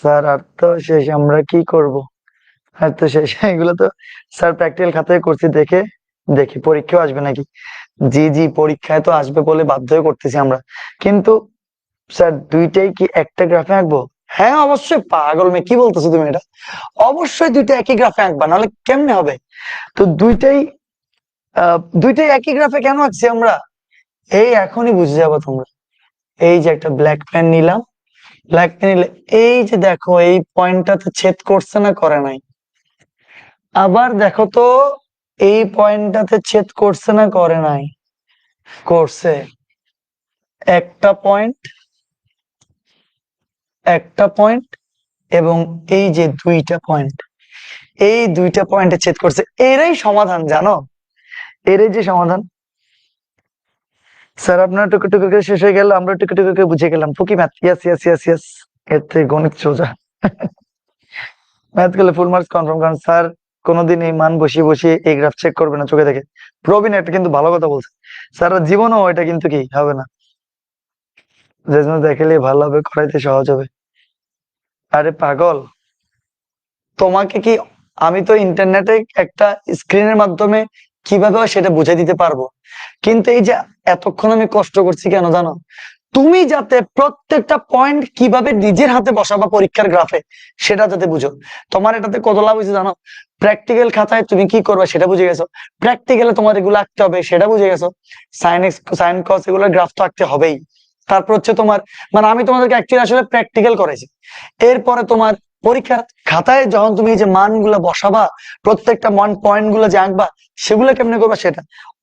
স্যার, আর তো শেষ, আমরা কি করব? আর তো শেষ, এগুলো তো স্যার প্র্যাকটিক্যাল খাতায় করছি, দেখে দেখি পরীক্ষাও আসবে নাকি। জি জি, পরীক্ষায় তো আসবে বলে বাধ্য হয়ে করতেছি আমরা। কিন্তু স্যার দুইটাই কি একটা গ্রাফে আঁকবো? হ্যাঁ অবশ্যই, পাগল মেয়ে, কি বলতেছো তুমি এটা? অবশ্যই দুইটা একই গ্রাফে আঁকবা, নাহলে কেমনে হবে? তো দুইটাই একই গ্রাফে কেন আঁকছি আমরা? এই এখনই বুঝে যাবো তোমরা। এই যে একটা ব্ল্যাক পেন নিলাম, লিখে নিলে এই যে দেখো এই পয়েন্টটাতে ছেদ করছে না করে নাই, আবার দেখো তো এই পয়েন্টটাতে ছেদ করছে না করে নাই, করছে। একটা পয়েন্ট, একটা পয়েন্ট এবং এই যে দুইটা পয়েন্ট, এই দুইটা পয়েন্টে ছেদ করছে, এরই সমাধান জানো, এরই যে সমাধান। স্যার আপনার টুকু টুকু করে শেষ হয়ে গেল, আমরা টুকু টুকু করে বুঝে গেলাম, টুকি ম্যাথ, ইয়াস ইয়াস ইয়াস ইয়াস, এর থেকে গণিত সোজা। ম্যাথ করলে ফুল মার্কস কনফার্ম, কারণ স্যার কোনোদিন এই মান বসিয়ে বসিয়ে এই গ্রাফ চেক করবে না চোখে দেখে। প্রবীণ একটা কিন্তু ভালো কথা বলছে, স্যার জীবনও এটা কিন্তু কি হবে না, যে দেখালে ভালো হবে, করাইতে সহজ হবে। আরে পাগল, তোমাকে কি আমি তো ইন্টারনেটে একটা স্ক্রিনের মাধ্যমে কিভাবে হয় সেটা বুঝে দিতে পারবো, কিন্তু এই যে এতক্ষণ আমি কষ্ট করছি কেন জানো, তুমি যাতে প্রত্যেকটা পয়েন্ট কিভাবে নিজের হাতে বসাবা পরীক্ষার গ্রাফে সেটা যাতে বুঝো। তোমার এটাতে কত লাভ হয়েছে জানো, প্র্যাকটিক্যাল খাতায় তুমি কি করবে সেটা বুঝে গেছো, প্র্যাকটিক্যালে তোমার এগুলো আঁকতে হবে সেটা বুঝে গেছো, সাইন এক্স সাইন কস এগুলোর গ্রাফ তো আঁকতে হবেই। তারপর হচ্ছে তোমার মানে আমি তোমাদেরকে অ্যাকচুয়ালি আসলে প্র্যাকটিক্যাল করেছি, এরপরে তোমার পরীক্ষার খাতায় যখন তুমি এই যে মানগুলো বসাবা, প্রত্যেকটা মান পয়েন্ট গুলো যে আঁকবা সেগুলো কেমনে করবা সেটা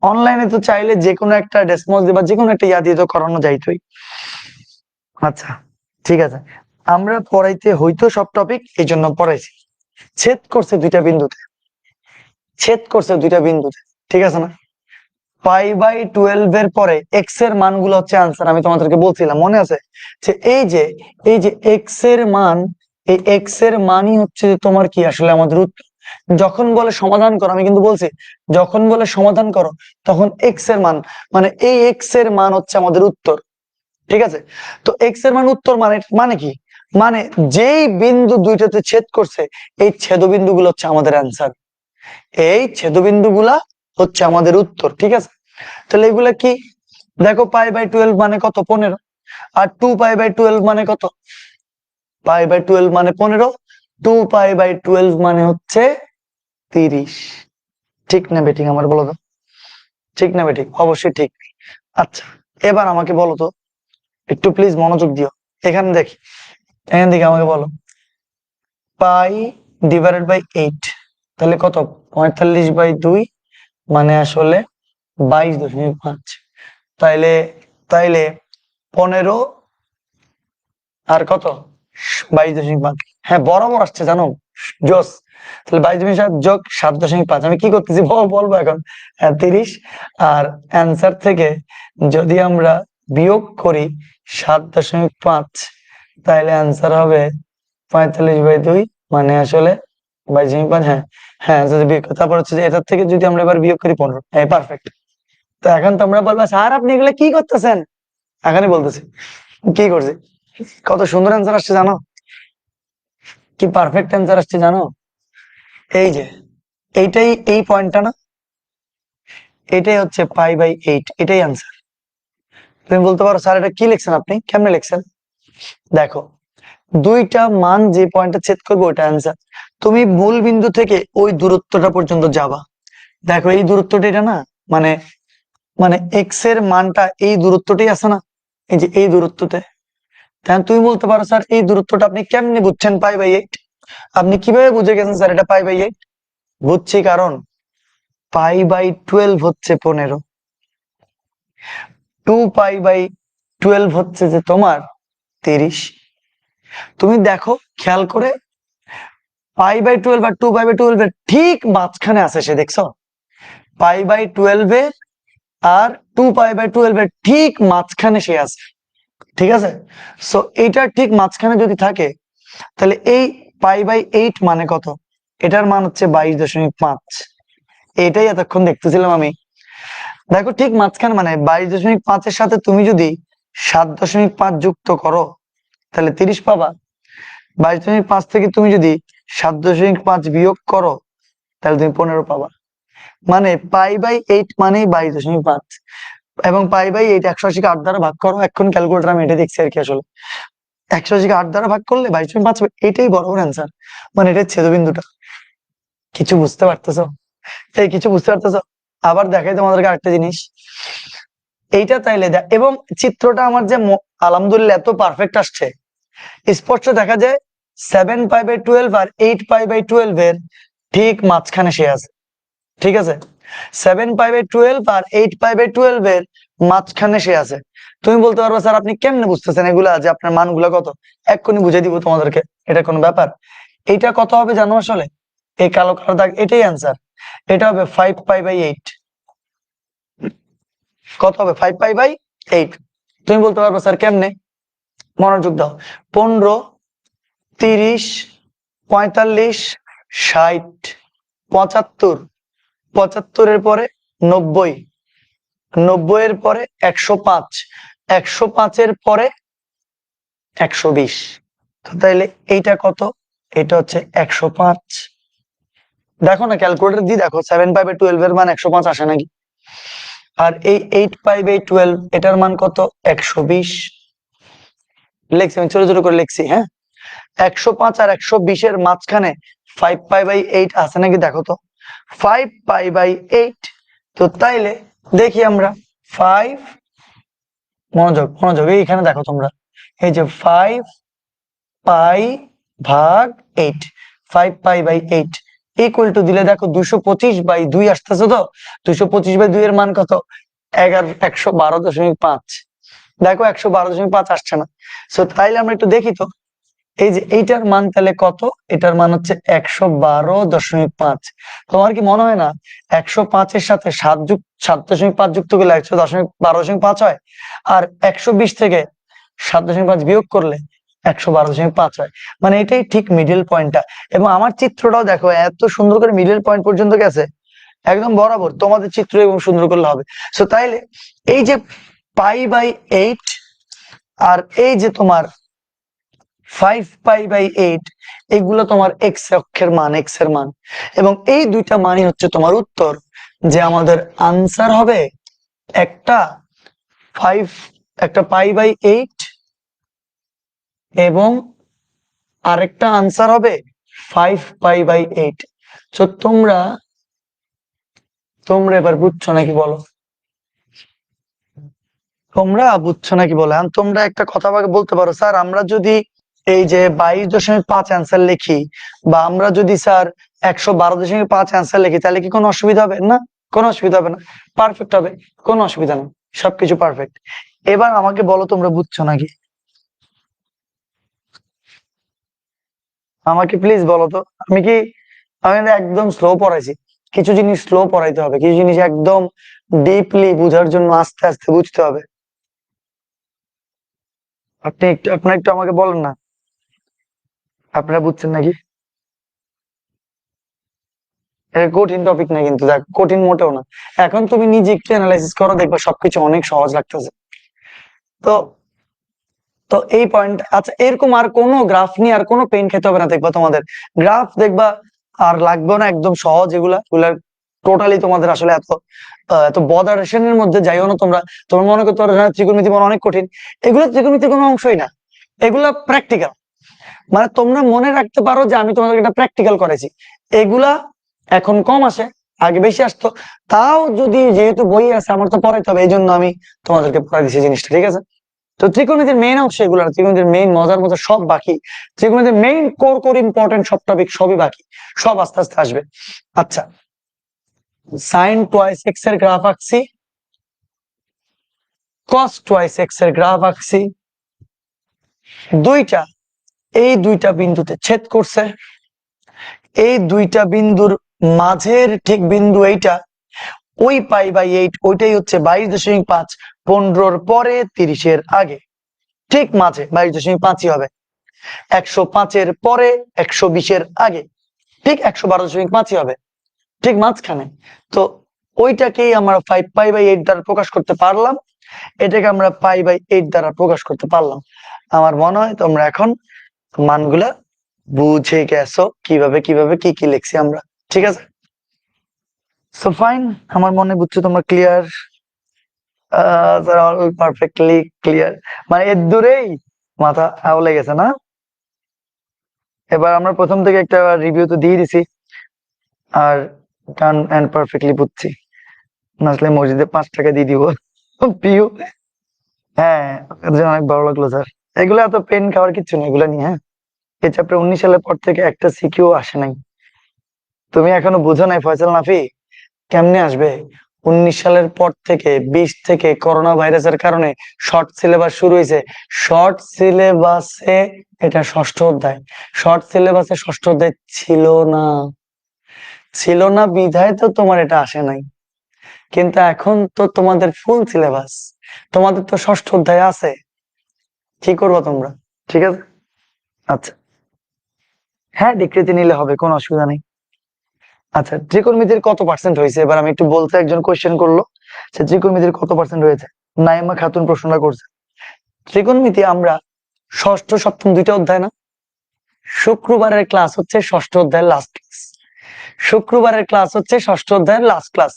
অনলাইনে তো চাইলে যে কোনো একটা ডেসমস বা যে কোনো একটা ইয়া দিয়ে তো করানো যাইতোই। আচ্ছা ঠিক আছে, আমরা পড়াইতে হইতো সব টপিক, এই জন্য পড়াইছি। ছেদ করছে দুইটা বিন্দুতে, ছেদ করছে দুইটা বিন্দুতে, ঠিক আছে না। π/12 এর পরে এক্স এর মানগুলো হচ্ছে আনসার, আমি তোমাদেরকে বলছিলাম মনে আছে যে এই যে এক্স এর মান, এই এক্স এর মানই হচ্ছে তোমার কি আসলে আমাদের উত্তর। যখন বলে সমাধান করো, আমি কিন্তু বলছি যখন বলে সমাধান করো তখন এক্স এর মান মানে এই এক্স এর মান হচ্ছে আমাদের উত্তর, ঠিক আছে। তো এক্স এর মান উত্তর মানে মানে কি, মানে যেই বিন্দু দুইটাতে ছেদ করছে এই ছেদবিন্দু গুলো হচ্ছে আমাদের অ্যান্সার, এই ছেদবিন্দু গুলা হচ্ছে আমাদের উত্তর, ঠিক আছে। তাহলে এগুলা কি, দেখো π/12 মানে কত 15, আর 2π/12 মানে কত, π/12 মানে 15, 2π/12 মানে হচ্ছে 30। ঠিক না বেঠিক আমার বলো তো, ঠিক না বেঠিক? অবশ্যই ঠিক। আচ্ছা এবার আমাকে বলো তো, একটু প্লিজ মনোযোগ দিও, এখানে দেখি, এখান থেকে আমাকে বলো π/8 তাহলে কত, 45/2 মানে আসলে 22.5, তাইলে তাইলে 15 আর কত 22.5, হ্যাঁ বরাবর আসছে জানো, জোস। তাহলে 22.7 যোগ 7.5, আমি কি করতেছি বলবো এখন, 30। আর অ্যান্সার থেকে যদি আমরা বিয়োগ করি 7.5 তাহলে অ্যান্সার হবে 45/2 মানে আসলে 22.5। হ্যাঁ হ্যাঁ যদি বিয়োগ তারপর হচ্ছে যে এটার থেকে যদি আমরা এবার বিয়োগ করি 15, হ্যাঁ পারফেক্ট। তো এখন তোমরা বলবা স্যার আপনি এগুলো কি করতেছেন, এখনই বলতেছি কি করছি, কত সুন্দর অ্যান্সার আসছে জানো, কি পারফেক্ট অ্যান্সার আসছে জানো, এই যে এইটাই এই পয়েন্টটা না, এটাই হচ্ছে π/8, এটাই অ্যান্সার। তুমি বলতে পারো স্যার এটা কি লিখছেন আপনি, কেমনে লিখছেন, দেখো দুইটা মান যে পয়েন্টটা ছেদ করবে ওটা অ্যান্সার, তুমি মূল বিন্দু থেকে ওই দূরত্বটা পর্যন্ত যাবা, দেখো এই দূরত্বটা এটা না, মানে মানে এক্স এর মানটা এই দূরত্বটাই আছে না, এই যে এই দূরত্বতে, তাহলে তুমি বলতে পারো স্যার এই দূরত্বটা আপনি কেমনে বুঝছেন π/8, আপনি কিভাবে বুঝে গেছেন স্যার এটা π/8, বুঝছি কারণ π/12 হচ্ছে 15, 2π/12 হচ্ছে যে তোমার 30। তুমি দেখো খেয়াল করে π/12 আর 2π/12 এর ঠিক মাঝখানে আছে সে, দেখছো π/12 এর আর 2π/12 এর ঠিক মাঝখানে সে আছে, ঠিক আছে। সো এইটার ঠিক মাঝখানে যদি থাকে তাহলে এই π/8 মানে কত, এটার মান হচ্ছে 22.5, এটাই এতক্ষণ দেখতেছিলাম আমি। দেখো ঠিক মাঝখানে মানে 22.5 এর সাথে তুমি যদি 7.5 যুক্ত করো তাহলে 30 পাবা, 22.5 থেকে তুমি যদি 7.5 বিয়োগ করো তাহলে তুমি 15 পাবা, মানে π/8 মানেই 22.5, এবং π/8 180 কে 8 দ্বারা ভাগ করো, এখন ক্যালকুলেটর আমি এটা দেখছি আর কি, আসলে 180 কে 8 দ্বারা ভাগ করলে 22.5 এটাই বরাবর অ্যান্সার, মানে এটা ছেদবিন্দুটা। কিছু বুঝতে পারতেছো, এই কিছু বুঝতে পারতেছো। আবার দেখাই তোমাদেরকে আরেকটা জিনিস, এইটা তাইলে এবং চিত্রটা আমার যে আলহামদুলিল্লাহ এত পারফেক্ট আসছে, স্পষ্ট দেখা যায় 7π/12 আর 8π/12 এর ঠিক মাঝখানে সে আছে। ঠিক আছে, 7π/12 আর 8π/12 এর মাঝখানে সে আছে। তুমি বলতে পারবে স্যার আপনি কেমনে বুঝতেছেন এগুলা যে আপনার মানগুলা কত? এক্ষুনি বুঝিয়ে দিব তোমাদেরকে, এটা কোনো ব্যাপার? এইটা কত হবে জানো? আসলে এই কালো কালো দাগ এটাই অ্যান্সার। এটা হবে 5π/8। কত হবে? 5π/8। তুমি বলতে পারবে স্যার কেমনে? মনোযোগ দাও। 15, 30, 45, 60, 75, 75-এর পরে 90, 90-এর পরে 105, 105-এর পরে 120। তো তাইলে এইটা কত? এটা হচ্ছে 105। দেখো না ক্যালকুলেটর দিয়ে দেখো 7π/12 এর মান 105 আসে নাকি? আর এই 8π/12 এটার মান কত? 120। লিখছি আমি ছোট ছোট করে লিখছি, হ্যাঁ। 105 আর 120 এর মাঝখানে 5π/8 আছে নাকি দেখো তো। 5π/8। তো তাইলে দেখি আমরা 5, মনোযোগ মনোযোগ, এইখানে দেখো তোমরা, এই যে 5π/8, 5π/8 ইকুয়াল টু দিলে দেখো 225/2 আসতেছে। তো 225/2 এর মান কত? 112.5। দেখো 112.5 আসছে না। সো তাইলে আমরা একটু দেখি তো, এই যে এইটার মান তাহলে কত? এটার মান হচ্ছে 112.5। তোমার কি মনে হয় না 105-এর সাথে 7.5 যুক্ত করলে 110.12.5 হয়? আর 120 থেকে 7.5 বিয়োগ করলে 112.5 হয়। মানে এটাই ঠিক মিডল পয়েন্টটা। এবং আমার চিত্রটাও দেখো এত সুন্দর করে মিডল পয়েন্ট পর্যন্ত গেছে, একদম বরাবর। তোমাদের চিত্র এবং সুন্দর করলে হবে। সো তাইলে এই যে π/8 আর এই যে তোমার 5π/8, এগুলো তোমার এক্স অক্ষের মান, এক্স এর মান। এবং এই দুইটা মানই হচ্ছে তোমার উত্তর, যে আমাদের আনসার হবে একটা 5, একটা π/8 এবং আরেকটা আনসার হবে 5π/8। তো তোমরা এবার বুঝছো নাকি বলো? তোমরা বুঝছো নাকি বলো? এখন তোমরা একটা কথা আমাকে বলতে পারো, স্যার আমরা যদি এই যে 22.5 অ্যান্সার লিখি, বা আমরা যদি স্যার 112.5 অ্যান্সার লিখি, তাহলে কি কোনো অসুবিধা হবে? না, কোনো অসুবিধা হবে না, পারফেক্ট হবে, কোনো অসুবিধা নেই, সবকিছু পারফেক্ট। এবার আমাকে বলো তোমরা বুঝছো নাকি? আমাকে প্লিজ বলো তো। আমি একদম স্লো পড়াইছি? কিছু জিনিস স্লো পড়াইতে হবে, কিছু জিনিস একদম ডিপলি বুঝার জন্য আস্তে আস্তে বুঝতে হবে। আপনারা একটু আমাকে বলেন না, আপনারা বুঝছেন নাকি? এটা কঠিন টপিক না কিন্তু, দেখ কঠিন মোটেও না। এখন তুমি নিজে একটু অ্যানালাইসিস করো, দেখবা সবকিছু অনেক সহজ লাগতেছে। তো তো এই পয়েন্ট, আচ্ছা এরকম আর কোনো গ্রাফ নিয়ে আর কোনো পেন খেতে হবে না, দেখবা তোমাদের গ্রাফ দেখবা আর লাগবে না, একদম সহজ। এগুলা টোটালি তোমাদের আসলে এত বদারেশনের মধ্যে যাইও না তোমরা। তোমার মনে করতে পারো ত্রিকোণমিতি মনে অনেক কঠিন, এগুলো ত্রিকোণমিতির কোনো অংশই না, এগুলা প্র্যাকটিক্যাল। মানে তোমরা মনে রাখতে পারো যে আমি তোমাদেরকে একটা প্র্যাকটিক্যাল করেছি। এগুলা এখন কম আসে, আগে বেশি আসতো। তাও যদি যেহেতু বই আছে আমার তো পড়াইতে হবে, এই জন্য আমি তোমাদেরকে পড়াই দিচ্ছি জিনিসটা, ঠিক আছে? তো ত্রিকোণমিতির মেইন অংশ এগুলো, ত্রিকোণমিতির মেইন মজার মজা সব বাকি, ত্রিকোণমিতির মেইন কোর ইম্পর্টেন্ট সব টপিক সবই বাকি, সব আস্তে আস্তে আসবে। আচ্ছা, sin twice x এর গ্রাফ আঁকছি, cos twice x এর গ্রাফ আঁকছি, এই দুইটা বিন্দুতে ছেদ করছে। এই দুইটা বিন্দুর মাঝের ঠিক বিন্দু এইটা, ওই π/8 ওইটাই হচ্ছে 22.5, 15-র পরে 30-এর আগে, ঠিক মাঝে 22.5ই হবে। 105-এর পরে 120-এর আগে, ঠিক 112.5ই হবে, ঠিক মাঝখানে। তো ওইটাকেই আমরা 5π/8 দ্বারা প্রকাশ করতে পারলাম, এটাকে আমরা π/8 দ্বারা প্রকাশ করতে পারলাম। আমার মনে হয় তোমরা এখন মানগুলা বুঝে গেছো, কিভাবে কিভাবে কি কি লিখছি আমরা, ঠিক আছে? সো ফাইন, আমার মনে বুঝছো তোমরা ক্লিয়ার, অল পারফেক্টলি ক্লিয়ার। মানে এর দূরেই মাথা আউলে গেছে না? এবার আমরা প্রথম থেকে একটা রিভিউ তো দিয়ে দিছি, আর ডান এন্ড পারফেক্টলি বুঝছি। নাচলে মসজিদে 5 টাকা দিয়ে দিব পিউ। হ্যাঁ, অনেক ভালো লাগলো স্যার। এগুলো এত পেন খাওয়ার কিছু নেই এগুলো নিয়ে। হ্যাঁ, এই চ্যাপ্টার 19 সালের পর থেকে একটা সিকিউ আসে নাই। তুমি এখনো বুঝো নাই ফয়সাল নাফি, কেমনে আসবে? 19 সালের পর থেকে 20 থেকে করোনা ভাইরাসের কারণে শর্ট সিলেবাস শুরু হয়েছে। শর্ট সিলেবাসে এটা ষষ্ঠ অধ্যায়, শর্ট সিলেবাসে ষষ্ঠ অধ্যায় ছিল না, ছিল না বিধায় তো তোমার এটা আসে নাই। কিন্তু এখন তো তোমাদের ফুল সিলেবাস, তোমাদের তো ষষ্ঠ অধ্যায় আছে, কি করবো তোমরা? ঠিক আছে, আচ্ছা হ্যাঁ ডিক্রিতে নিলে হবে, কোনো অসুবিধা নেই। আচ্ছা, ত্রিকোণমিতির কত পার্সেন্ট হয়েছে এবার আমি একটু বলতে, একজন কোয়েশ্চেন করলো যে ত্রিকোণমিতির কত পার্সেন্ট হয়েছে, নাইমা খাতুন প্রশ্নটা করছে। ত্রিকোণমিতি আমরা ষষ্ঠ সপ্তম দুইটা অধ্যায় না, শুক্রবারের ক্লাস হচ্ছে ষষ্ঠ অধ্যায়ের লাস্ট ক্লাস, শুক্রবারের ক্লাস হচ্ছে ষষ্ঠ অধ্যায়ের লাস্ট ক্লাস,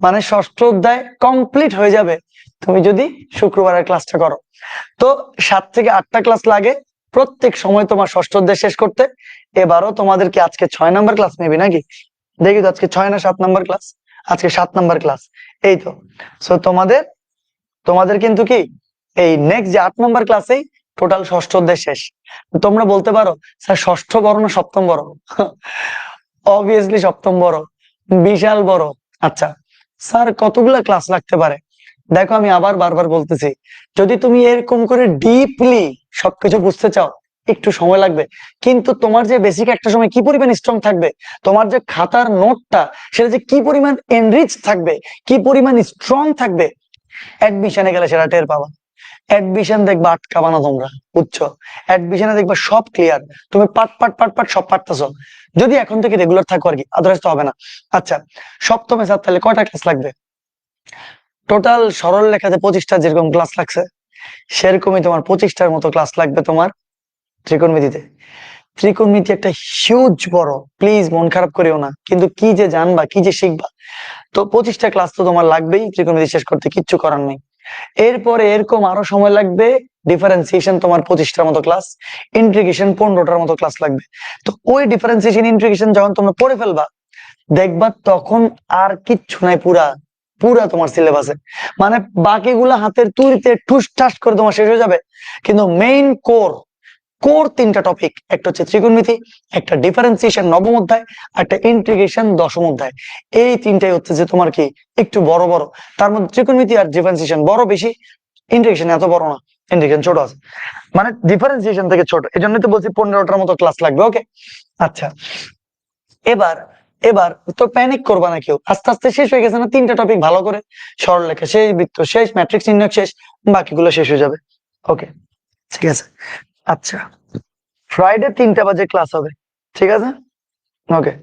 মানে ষষ্ঠ অধ্যায় কমপ্লিট হয়ে যাবে তুমি যদি শুক্রবারের ক্লাসটা করো। তো 7 থেকে 8টা ক্লাস লাগে প্রত্যেক সময় তোমার ষষ্ঠ অধ্যায় শেষ করতে। এবারও তোমাদেরকে আজকে 6 নাম্বার ক্লাস নেবে নাকি, দেখি তো আজকে 6 না 7 নাম্বার ক্লাস, আজকে 7 নাম্বার ক্লাস। এই তো, সো তোমাদের তোমাদের কিন্তু কি এই নেক্সট যে 8 নাম্বার ক্লাসেই টোটাল ষষ্ঠ অধ্যায় শেষ। তোমরা বলতে পারো স্যার ষষ্ঠ বড় না সপ্তম বড়? অবভিয়াসলি সপ্তম বড়, বিশাল বড়। আচ্ছা স্যার কতগুলা ক্লাস লাগতে পারে? দেখো আমি আবার বারবার বলতেছি, যদি তুমি এরকম করে ডিপলি সবকিছু বুঝতে চাও একটু সময় লাগবে, কিন্তু তোমার যে বেসিক একটা সময় কি পরিমাণ স্ট্রং থাকবে, তোমার যে খাতার নোটটা সেটা যে কি পরিমাণ এনরিচ থাকবে, কি পরিমাণ স্ট্রং থাকবে, অ্যাডমিশনে গেলে সেটা টের পাবা। অ্যাডমিশন দেখবা আটকাবা না তোমরা, বুঝছো? অ্যাডমিশনে দেখবা সব ক্লিয়ার, তুমি পাট পাট পাট পাট সব পারতেছো, যদি এখন থেকে রেগুলার থাকো আর কি, আদারওয়াইজ তো হবে না। আচ্ছা সপ্তমে স্যার তাহলে কয়টা ক্লাস লাগবে? টোটাল সরল লেখাতে 25টা যেরকম ক্লাস লাগছে সেরকমই তোমার 25টার মতো ক্লাস লাগবে তোমার ত্রিকোণমিতিতে। ত্রিকোণমিতি একটা হিউজ বড়, প্লিজ মন খারাপ করিও না, কিন্তু কি যে জানবা কি যে শিখবা। তো 25টা ক্লাস তো তোমার লাগবেই ত্রিকোণমিতি শেষ করতে, কিচ্ছু করার নেই। এরপরে এরকম আরো সময় লাগবে, ডিফারেন্সিয়েশন তোমার 25টার মতো ক্লাস, ইন্টিগ্রেশন 15টার মতো ক্লাস লাগবে। তো ওই ডিফারেন্সিয়েশন ইন্টিগ্রেশন যখন তোমরা পড়ে ফেলবা দেখবা তখন আর কিচ্ছু নাই পুরা পুরা তোমার সিলেবাসে, মানে বাকিগুলা হাতের তুড়িতে ঠুস ঠাস করে তোমার শেষ হয়ে যাবে। কিন্তু মেইন কোর কোর 3টা টপিক, একটা হচ্ছে ত্রিকোণমিতি, একটা ডিফারেন্সিয়েশন নবম অধ্যায়, আর একটা ইন্টিগ্রেশন দশম অধ্যায়। এই 3টাই হচ্ছে যে তোমার কি একটু বড় বড়, তার মধ্যে ত্রিকোণমিতি আর ডিফারেন্সিয়েশন বড় বেশি, ইন্টিগ্রেশন এত বড় না, ইন্টিগ্রেশন ছোট আছে, মানে ডিফারেন্সিয়েশন থেকে ছোট, এই জন্যই তো বলছি 15টার মতো ক্লাস লাগবে। ওকে আচ্ছা, এবার এবার তো প্যানিক করবা না কেউ, আস্তে আস্তে শেষ হয়ে গেছে না 3টা টপিক, ভালো করে সরলরেখা শেষ, বৃত্ত শেষ, ম্যাট্রিক্স নির্ণয় শেষ, বাকিগুলো শেষ হয়ে যাবে। ওকে ঠিক আছে। আচ্ছা ফ্রাইডে 3টা বাজে ক্লাস হবে, ঠিক আছে? ওকে,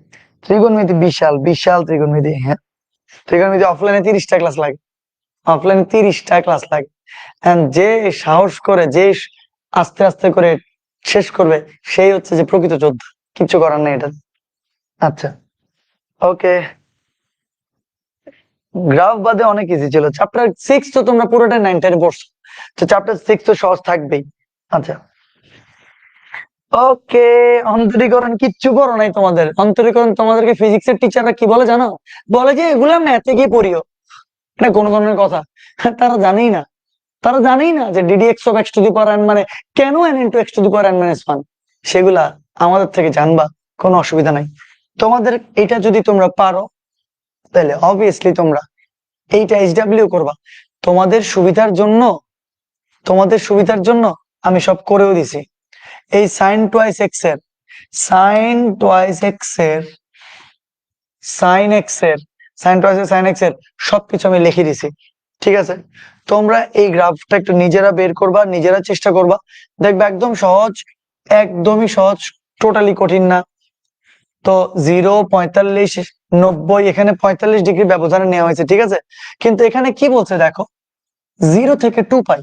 ত্রিকোণমিতি বিশাল বিশাল ত্রিকোণমিতি, হ্যাঁ ত্রিকোণমিতি অফলাইনে 30টা ক্লাস লাগে, অফলাইনে 30টা ক্লাস লাগে। যে সাহস করে, যে আস্তে আস্তে করে শেষ করবে সেই হচ্ছে যে প্রকৃত যোদ্ধা, কিছু করার নেই এটা। আচ্ছা ওকে, গ্রাফ বাদে অনেক ইজি ছিল। চ্যাপ্টার 6 তো তোমরা পুরোটা 9 10 পড়ছো, তো চ্যাপ্টার 6 তো সহজ থাকবেই। আচ্ছা ওকে, অন্তরীকরণ কিচ্ছু করো নাই তোমাদের, অন্তরীকরণ তোমাদেরকে ফিজিক্সের টিচাররা কি বলে জানো? বলে যে এগুলা ম্যাথে গিয়ে পড়িও, এটা কোন ধরনের কথা? তারা জানেই না, তারা জানেই না যে DD x of x to the power n মানে কেন n into x to the power n minus 1, সেগুলা আমাদের থেকে জানবা, কোনো অসুবিধা নাই। তোমাদের এটা যদি তোমরা পারো তাহলে অবভিয়াসলি তোমরা এইটা এইচডব্লিউ করবা। তোমাদের সুবিধার জন্য, তোমাদের সুবিধার জন্য আমি সব করেও দিছি। এই সাইন টুয়াইস এক্স এর, সাইন টুয়াইস এক্স এর, সাইন এক্স এর, সাইন টুয়াইস এর সাইন এক্স এর সবকিছু আমি লিখে দিছি, ঠিক আছে? তোমরা এই গ্রাফটা একটু নিজেরা বের করবা, নিজেরা চেষ্টা করবা, দেখবে একদম সহজ, একদমই সহজ, টোটালি কঠিন না। তো 0 45 90 এখানে 45 ডিগ্রি ব্যবধানে নেওয়া হয়েছে, ঠিক আছে? কিন্তু এখানে কি বলছে দেখো, 0 থেকে 2 পাই,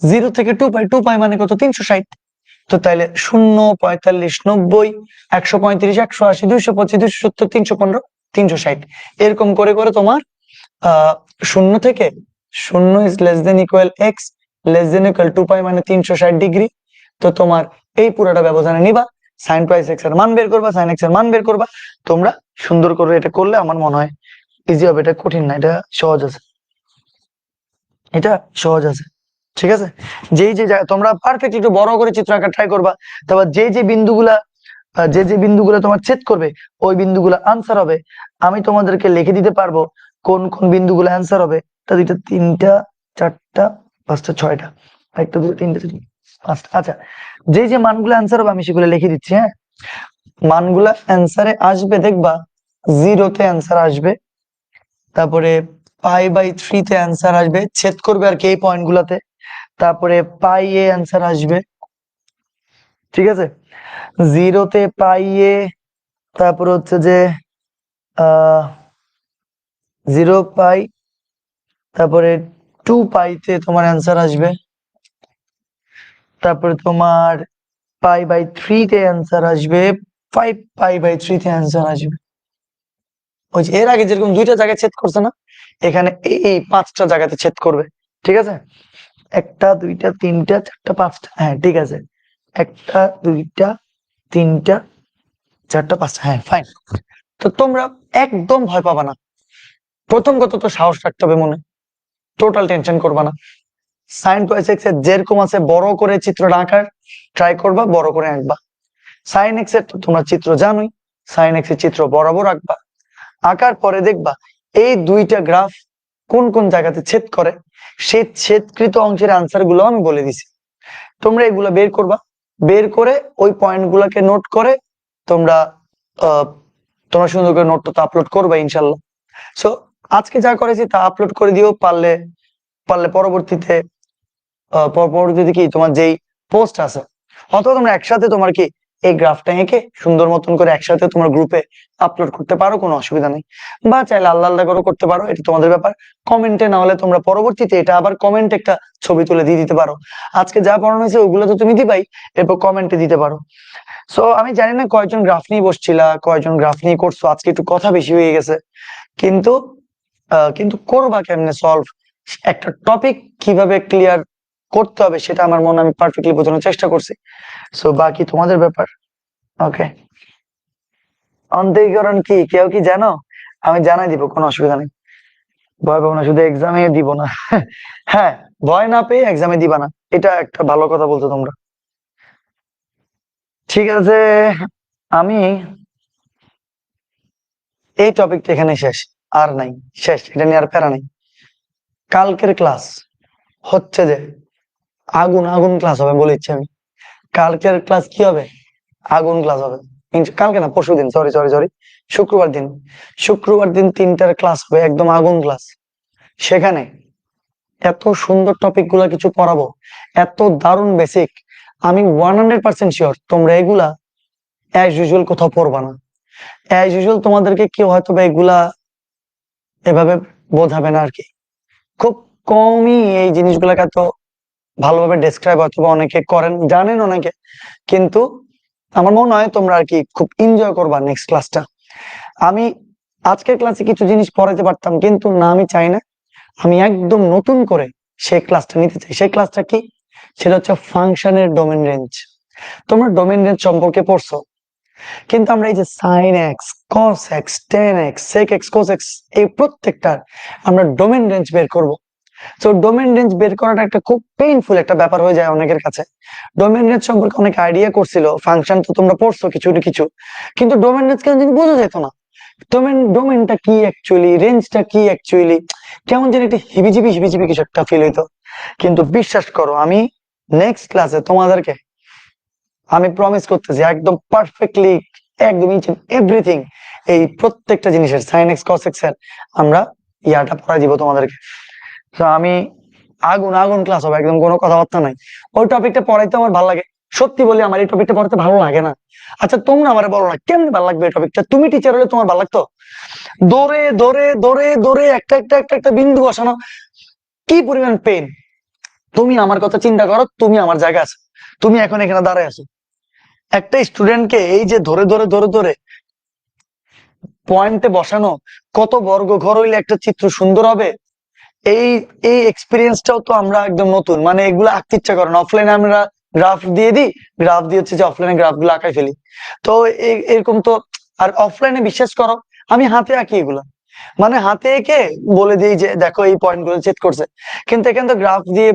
0 থেকে 2 পাই, 2 পাই মানে কত, 360। তো তাইলে 0 45 90 135 180 225 270 315 360, এরকম করে করে তোমার শূন্য থেকে, 0 is less than equal x, less than equal 2 পাই মানে 360 ডিগ্রি। তো তোমার এই পুরোটা ব্যবধানে নিবা, সাইন টুয়াইস এক্স এর মান বের করবা, সাইন এক্স এর মান বের করবা। তোমরা সুন্দর করে এটা করলে আমার মনে হয় ইজি হবে, এটা কঠিন না, এটা সহজ আছে, এটা সহজ আছে, ঠিক আছে, যেই যে তোমরা পারফেক্ট একটু বড় করে চিত্র আঁকা ট্রাই করবা। তারপর যে বিন্দুগুলা তোমার ছেদ করবে ওই বিন্দুগুলা আনসার হবে। আমি তোমাদেরকে লিখে দিতে পারবো কোন কোন বিন্দুগুলো অ্যান্সার হবে। তা দুইটা, তিনটা, চারটা, পাঁচটা, ছয়টা, একটা, দুটো, তিনটা, পাঁচটা। আচ্ছা, যে মানগুলো অ্যান্সার হবে আমি সেগুলো লিখে দিচ্ছি। হ্যাঁ, মানগুলা অ্যান্সারে আসবে, দেখবা 0-তে অ্যান্সার আসবে, তারপরে π/3 অ্যান্সার আসবে, ছেদ করবে আর কি এই পয়েন্ট গুলাতে, তারপরে π/a অ্যান্সার আসবে। ঠিক আছে, 0-তে π/a, তারপরে হচ্ছে যে 0π, তারপরে 2π-তে তোমার অ্যান্সার আসবে, তারপরে তোমার π/3-তে অ্যান্সার আসবে, 5π/3-তে অ্যান্সার আসবে। ওই যে এর আগে যেরকম দুইটা জায়গায় ছেদ করছে না, এখানে এই 5টা জায়গাতে ছেদ করবে। ঠিক আছে, একটা, দুইটা, তিনটা, চারটা, পাঁচটা। হ্যাঁ ঠিক আছে, একটা, দুইটা, তিনটা, চারটা, পাঁচটা। হ্যাঁ ফাইন। তো তোমরা একদম ভয় পাবা না। প্রথম কথা তো সাহস রাখতে হবে মনে, টোটাল টেনশন করবা না। sin 2x এর যেরকম আছে বড় করে চিত্রটা আঁকার ট্রাই করবা, বড় করে আঁকবা। sin x এর তো তোমরা চিত্র জানোই, sin x এর চিত্র বরাবর আঁকবা। আঁকার পরে দেখবা এই দুইটা গ্রাফ কোন কোন জায়গাতে ছেদ করে, সেই ছেদকৃত অংশের আনসার গুলো আমি বলে দিছি। তোমরা এগুলো বের করবা, বের করে ওই পয়েন্ট গুলাকে নোট করে তোমরা তোমরা সুন্দর করে নোটটা তো আপলোড করবে ইনশাল্লাহ। সো আজকে যা করেছি তা আপলোড করে দিও, পারলে পরবর্তীতে কি তোমার যেই পোস্ট আছে, অথবা তোমরা একসাথে তোমার কি এই গ্রাফটা এঁকে সুন্দর মতন করে একসাথে তোমার গ্রুপে আপলোড করতে পারো, কোনো অসুবিধা নেই। বা চাইলে আল্লাহ আল্লাহ করে করতে পারো, এটা তোমাদের ব্যাপার। কমেন্টে না হলে তোমরা পরবর্তীতে এটা আবার কমেন্টে একটা ছবি তুলে দিয়ে দিতে পারো। আজকে যা পড়ানো হয়েছে ওগুলো তো তুমি দিবাই, এরপর কমেন্টে দিতে পারো। সো আমি জানি না কয়জন গ্রাফ নিয়ে বসছিলা, কয়জন গ্রাফ নিয়ে করছো, আজকে একটু কথা বেশি হয়ে গেছে। কিন্তু করবা কেমনে সলভ, একটা টপিক কিভাবে ক্লিয়ার করতে হবে সেটা আমার মনে আমি পারফেক্টলি বোঝানোর চেষ্টা করছি। সো বাকি তোমাদের ব্যাপার। ওকে, অন্তরীকরণ কি কেউ কি জানো? আমি জানাই দিব, কোনো অসুবিধা নেই। ভয় পাবো না, শুধু এক্সামে দিব না। হ্যাঁ, ভয় না পেয়ে এক্সামে দিবা না, এটা একটা ভালো কথা বলছো তোমরা। ঠিক আছে, আমি এই টপিকটা এখানে শেষ, আর নাই, শেষ, এটা নিয়ে আর প্যারা নেই। কালকের ক্লাস হচ্ছে যে আগুন আগুন ক্লাস হবে বলেছি আমি। কালকের ক্লাস কি হবে? আগুন ক্লাস হবে। কালকে না, পরশু দিন, সরি সরি সরি, শুক্রবার দিন 3টার ক্লাস হবে, একদম আগুন ক্লাস। সেখানে এত সুন্দর টপিক গুলা কিছু পড়াবো, এত দারুণ বেসিক, আমি 100% শিওর তোমরা এগুলা অ্যাজ ইউজুয়াল কোথাও পড়বা না। অ্যাজ ইউজুয়াল তোমাদেরকে কেউ হয়তো বা এগুলা এভাবে বোঝাবে না আর কি। খুব কমই এই জিনিসগুলাকে এত ভালোভাবে ডেসক্রাইব অথবা অনেকে করেন, জানেন অনেকে, কিন্তু আমার মনে হয় তোমরা আর কি খুব এনজয় করবা নেক্সট ক্লাসটা। আমি আজকের ক্লাসে কিছু জিনিস পড়াতে পারতাম, কিন্তু না, আমি চাই না, আমি একদম নতুন করে সেই ক্লাসটা নিতে চাই। সেই ক্লাসটা কি? সেটা হচ্ছে ফাংশনের ডোমেন রেঞ্জ। তোমরা ডোমেন রেঞ্জ সম্পর্কে পড়ছো, কিন্তু আমরা এই যে sine x, cos x, tan x, sec x, cos x, এই প্রত্যেকটার আমরা ডোমেন রেঞ্জ বের করব। তো ডোমেন রেঞ্জ বের করাটা একটা খুব পেইনফুল একটা ব্যাপার হয়ে যায় অনেকের কাছে। ডোমেন রেঞ্জ সম্পর্কে অনেক আইডিয়া করছিল, ফাংশন তো তোমরা পড়ছো কিছু কিছু, কিন্তু ডোমেন রেঞ্জ কেন জানি বোঝা যেত না। ডোমেনটা কি অ্যাকচুয়ালি, রেঞ্জটা কি অ্যাকচুয়ালি, কেমন যেন একটা হিবিজিবি হিবিজিবি কিছু একটা ফিল হইতো। কিন্তু বিশ্বাস করো, আমি নেক্সট ক্লাসে তোমাদেরকে আমি প্রমিস করতেছি একদম পারফেক্টলি, একদম ইচ এন্ড এভরিথিং, এই প্রত্যেকটা জিনিসের সাইন এক্স কস এক্স এর আমরা ইয়াটা পড়াই দিব তোমাদেরকে। তো আমি আগুন আগুন ক্লাস হবে, একদম কোনো কথাবার্তা নাই। ওই টপিকটা পড়াইতে আমার ভালো লাগে, সত্যি বলি আমার এই টপিকটা পড়াতে ভালো লাগে না। আচ্ছা তোমরা আমার বলো না কেমনে ভালো লাগবে এই টপিকটা? তুমি টিচার হলে তোমার ভালো লাগতো? দৌড়ে দৌড়ে দৌড়ে দৌড়ে একটা একটা একটা একটা বিন্দু বসানো, কি পরিমাণ পেন। তুমি আমার কথা চিন্তা করো, তুমি আমার জায়গা আছো, তুমি এখন এখানে দাঁড়ায় আছো, একটা স্টুডেন্টকে এই যে ধরে ধরে ধরে ধরে পয়েন্টে বসানো, কত বর্গ ঘর হইলে একটা চিত্র সুন্দর হবে, এই এই এক্সপিরিয়েন্সটাও তো আমরা একদম নতুন, মানে এগুলো আঁকতে ইচ্ছা করে না। অফলাইনে আমরা গ্রাফ দিয়ে দিই, গ্রাফ দিয়ে হচ্ছে যে অফলাইনে গ্রাফ গুলো আঁকাই ফেলি। তো এরকম তো, আর অফলাইনে বিশ্বাস করো আমি হাতে আঁকি এগুলা, মানে হাতে এঁকে বলে দিই যে দেখো এই পয়েন্ট গুলো চেক করছে, কিন্তু এখানে তো গ্রাফ দিয়ে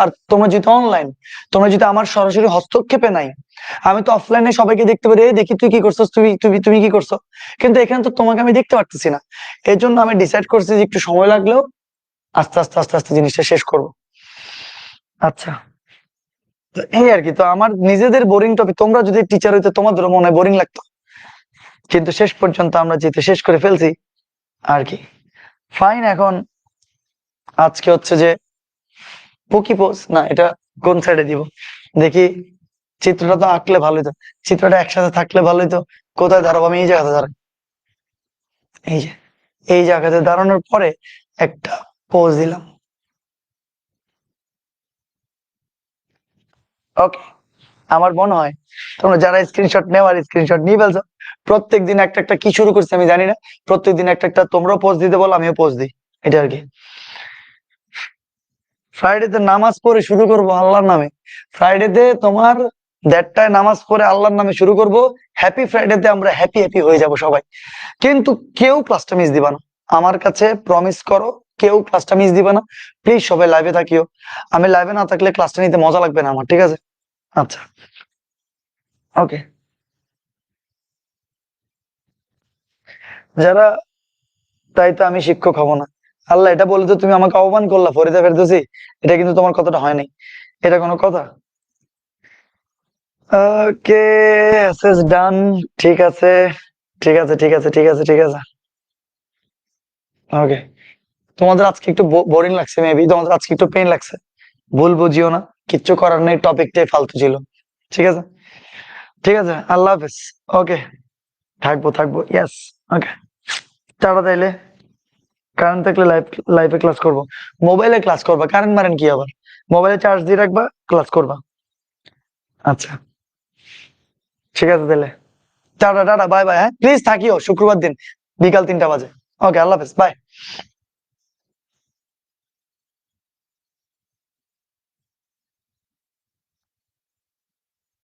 আর তোমরা যেহেতু অনলাইন, তোমরা যেহেতু আমার সরাসরি হস্তক্ষেপে নাই, আমি তো অফলাইনে সবাইকে দেখতে পারি, এই দেখি তুই কি করছো, তুমি তুমি তুমি কি করছো, কিন্তু এখানে তো তোমাকে আমি দেখতে পারতেছি না। এই জন্য আমি ডিসাইড করছি যে একটু সময় লাগলেও আস্তে আস্তে আস্তে আস্তে জিনিসটা শেষ করব। আচ্ছা, তো এই আর কি। তো আমার নিজেদের বোরিং টপিক, তোমরা যদি টিচার হইতে তোমাদেরও মনে হয় বোরিং লাগতো, কিন্তু শেষ পর্যন্ত আমরা যেহেতু শেষ করে ফেলছি আর কি। ফাইন, এখন আজকে হচ্ছে যে পুকি পোজ না, এটা কোন সাইডে দিব দেখি। চিত্রটা তো আঁকলে ভালো হতো, চিত্রটা একসাথে থাকলে ভালো হতো। কোথায় দাঁড়াবো? আমি এই জায়গাতে দাঁড়াই, এই যে এই জায়গাতে দাঁড়ানোর পরে একটা পোজ দিলাম। ওকে, আমার মনে হয় তোমরা যারা স্ক্রিনশট নেওয়ার স্ক্রিনশট নিয়ে ফেলছো। প্রত্যেকদিন একটা একটা কি শুরু করছে আমি জানি না, প্রত্যেকদিন একটা একটা তোমরাও পোজ দিতে বলো, আমিও পোজ দিই, এটা আর কি। ফ্রাইডেতে নামাজ পড়ে শুরু করব আল্লাহর নামে। ফ্রাইডেতে তোমার 1:30টায় নামাজ পড়ে আল্লাহর নামে শুরু করব। হ্যাপি ফ্রাইডেতে আমরা হ্যাপি হ্যাপি হয়ে যাব সবাই। কিন্তু কেউ ক্লাসটা মিস দিবা না, আমার কাছে প্রমিস করো, কেউ ক্লাসটা মিস দিবা না। প্লিজ সবাই লাইভে থাকিও, আমি লাইভে না থাকলে ক্লাসটা নিতে মজা লাগবে না আমার, ঠিক আছে? আচ্ছা, ওকে। যারা, তাই তো আমি শিক্ষক হব না। আল্লাহ, এটা বলে তো তুমি আমাকে আহ্বান করলা ফরিদা ফেরদৌসী, এটা কিন্তু তোমার কথাটা হয় নাই, এটা কোনো কথা? ওকে, অ্যাসেস ডান। ঠিক আছে, ঠিক আছে, ঠিক আছে, ঠিক আছে, ঠিক আছে। ওকে, তোমাদের আজকে একটু বোরিং লাগছে, মেবি তোমাদের আজকে একটু পেইন লাগছে, ভুল বুঝিও না, কিচ্ছু করার নেই, টপিকটাই ফালতু ছিল। ঠিক আছে, ঠিক আছে, আল্লাহ হাফেজ। ওকে, থাকবো থাকবো, ইয়েস। ওকে, টাটা তাইলে। কারেন্ট থাকলে লাইভে ক্লাস করবো। মোবাইলে ক্লাস করবা, কারেন্ট মারেন কি আবার? মোবাইলে চার্জ দিয়ে রাখবা, ক্লাস করবা। আচ্ছা, ঠিক আছে তাহলে, টাটা টাটা, বাই বাই। হ্যাঁ প্লিজ থাকিও শুক্রবার দিন বিকাল 3টা বাজে। ওকে, আল্লাহ হাফেজ, বাই।